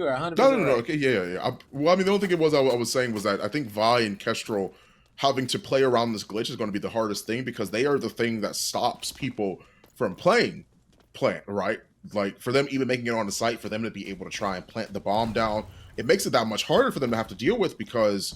are 100% no. right. Okay, yeah. The only thing it was I was saying was that I think Vi and Kestrel having to play around this glitch is going to be the hardest thing because they are the thing that stops people from playing plant, right? Like, for them even making it on the site, for them to be able to try and plant the bomb down, it makes it that much harder for them to have to deal with because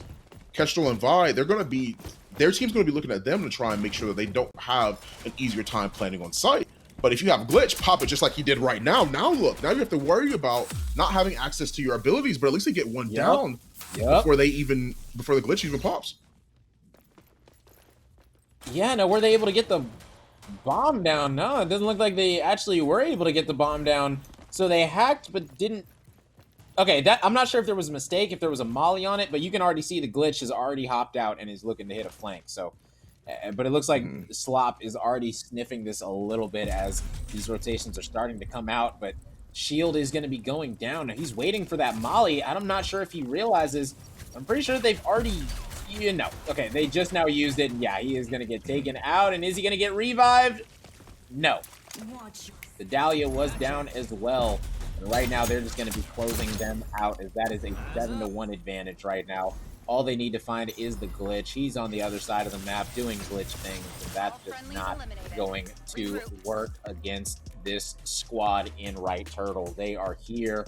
Kestrel and Vi, their team's going to be looking at them to try and make sure that they don't have an easier time planting on site. But if you have Glitch, pop it just like he did right now. Now look, now you have to worry about not having access to your abilities, but at least they get one down before the Glitch even pops. Yeah, no, were they able to get the bomb down? No, it doesn't look like they actually were able to get the bomb down. So they hacked, but didn't. Okay, I'm not sure if there was a mistake, if there was a molly on it, but you can already see the glitch has already hopped out and is looking to hit a flank. So, but it looks like Slop is already sniffing this a little bit as these rotations are starting to come out. But Shield is going to be going down. He's waiting for that molly. I'm not sure if he realizes. I'm pretty sure they've already. Okay, they just now used it, and yeah, he is going to get taken out, and is he going to get revived? No. The Dahlia was down as well, and right now they're just going to be closing them out, as that is a 7-1 advantage right now. All they need to find is the glitch. He's on the other side of the map doing glitch things, and that's just not going to work against this squad in Right Turtle. They are here,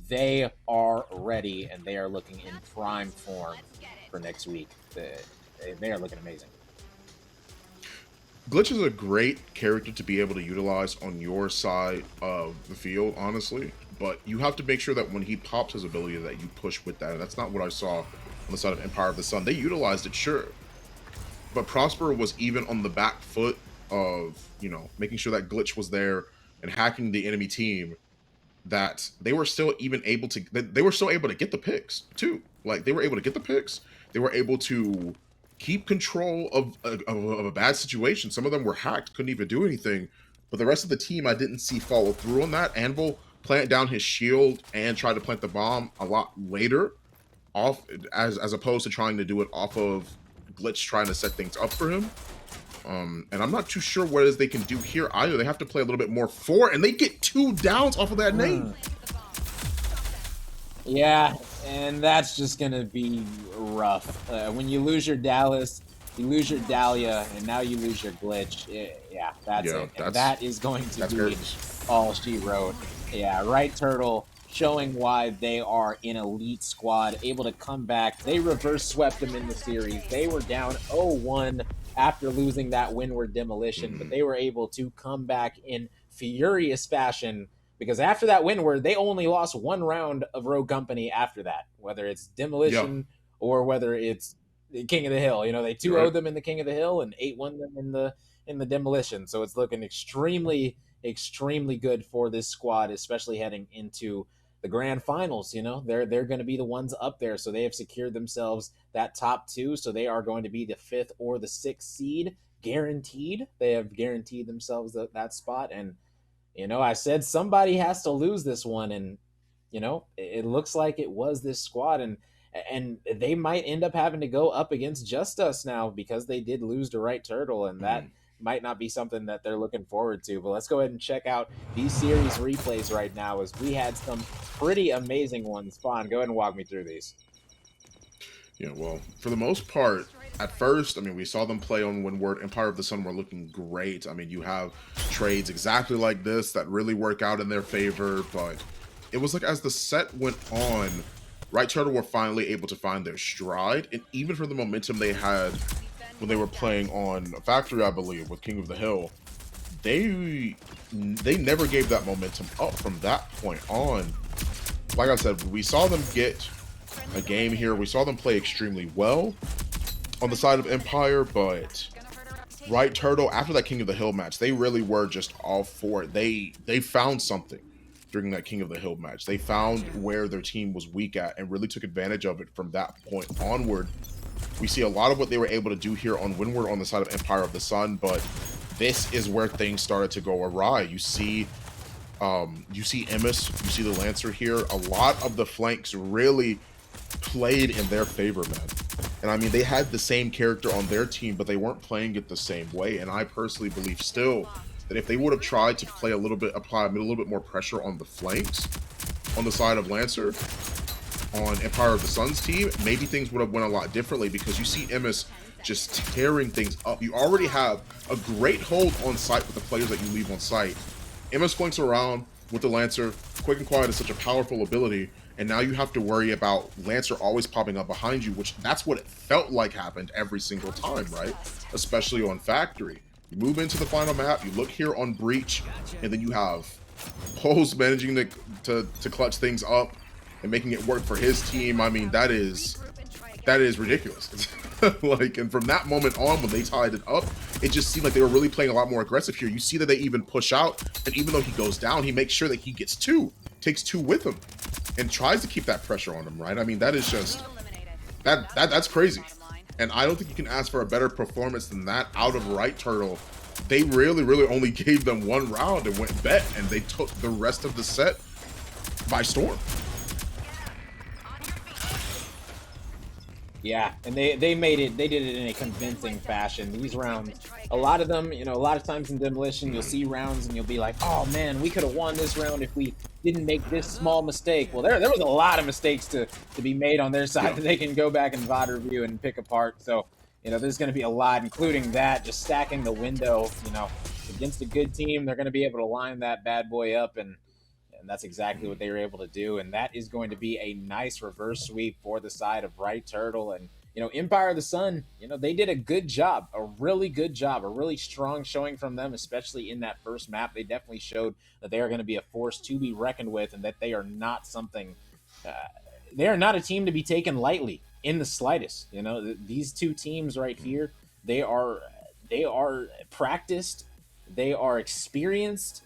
they are ready, and they are looking in prime form for next week. They are looking amazing. Glitch is a great character to be able to utilize on your side of the field, honestly. But you have to make sure that when he pops his ability that you push with that. And that's not what I saw on the side of Empire of the Sun. They utilized it, sure. But Prosper was even on the back foot of, making sure that Glitch was there and hacking the enemy team, that they were still able to get the picks too. Like, they were able to get the picks. They were able to keep control of a bad situation. Some of them were hacked, couldn't even do anything. But the rest of the team, I didn't see follow through on that. Anvil plant down his shield and try to plant the bomb a lot later, as opposed to trying to do it off of Glitch trying to set things up for him. And I'm not too sure what it is they can do here either. They have to play a little bit more for, and they get 2 downs off of that nade. Mm. Yeah, and that's just gonna be rough. When you lose your Dallas, you lose your Dahlia, and now you lose your glitch. Yeah, that's Yeah, it. And that is going to that's be curtains. all she wrote. Yeah, right Turtle showing why they are an elite squad, able to come back. They reverse swept them in the series. They were down 0-1 after losing that windward demolition, but Mm-hmm. they were able to come back in furious fashion because after that windward, they only lost one round of Rogue Company after that, whether it's Yeah, demolition or whether it's King of the Hill. You know, they you're 2-0 right. them in the King of the Hill and 8-1 them in the demolition. So it's looking extremely good for this squad, especially heading into the grand finals. You know, they're going to be the ones up there, so they have secured themselves that top 2. So they are going to be the 5th or the 6th seed, guaranteed. They have guaranteed themselves that spot. And I said somebody has to lose this one, and it looks like it was this squad, and they might end up having to go up against Just Us now because they did lose to Right Turtle, and that Mm-hmm. might not be something that they're looking forward to. But let's go ahead and check out these series replays right now, as we had some pretty amazing ones. Spawn, go ahead and walk me through these. Yeah, well, for the most part, at first, I mean, we saw them play on Windward. Empire of the Sun were looking great. I mean, you have trades exactly like this that really work out in their favor, but it was like as the set went on, Right Turtle were finally able to find their stride, and even for the momentum they had when they were playing on Factory, I believe, with King of the Hill, they never gave that momentum up from that point on. Like I said, we saw them get a game here. We saw them play extremely well on the side of Empire, but Right Turtle, after that King of the Hill match, they really were just all for it. They found something during that King of the Hill match. They found where their team was weak at and really took advantage of it from that point onward. We see a lot of what they were able to do here on Windward on the side of Empire of the Sun, but this is where things started to go awry. You see Emis, you see the Lancer here. A lot of the flanks really played in their favor, man. And I mean, they had the same character on their team, but they weren't playing it the same way. And I personally believe still that if they would have tried to apply a little bit more pressure on the flanks on the side of Lancer, on Empire of the Sun's team, maybe things would have went a lot differently because you see Emis just tearing things up. You already have a great hold on site with the players that you leave on site. Emis flanks around with the Lancer. Quick and Quiet is such a powerful ability, and now you have to worry about Lancer always popping up behind you, which that's what it felt like happened every single time, right? Especially on Factory. You move into the final map, you look here on Breach, and then you have Pose managing to clutch things up and making it work for his team. I mean, that is ridiculous. Like, and from that moment on, when they tied it up, it just seemed like they were really playing a lot more aggressive here. You see that they even push out, and even though he goes down, he makes sure that he gets 2, takes 2 with him, and tries to keep that pressure on him, right? I mean, that is just that's crazy. And I don't think you can ask for a better performance than that out of Right Turtle. They really only gave them 1 round and went bet, and they took the rest of the set by storm. Yeah, and they made it. They did it in a convincing fashion. These rounds, a lot of them, a lot of times in Demolition, you'll see rounds and you'll be like, "Oh man, we could have won this round if we didn't make this small mistake." Well, there was a lot of mistakes to be made on their side Yeah. that they can go back and VOD review and pick apart. So, there's going to be a lot, including that, just stacking the window. Against a good team, they're going to be able to line that bad boy up, and that's exactly what they were able to do. And that is going to be a nice reverse sweep for the side of Right Turtle. And, Empire of the Sun, they did a good job, a really good job, a really strong showing from them, especially in that first map. They definitely showed that they are going to be a force to be reckoned with and that they are not uh, they are not a team to be taken lightly in the slightest. These two teams right here, they are practiced, they are experienced,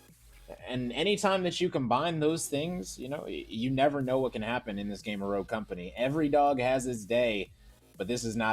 and anytime that you combine those things, you never know what can happen in this game of Rogue Company. Every dog has its day, but this is not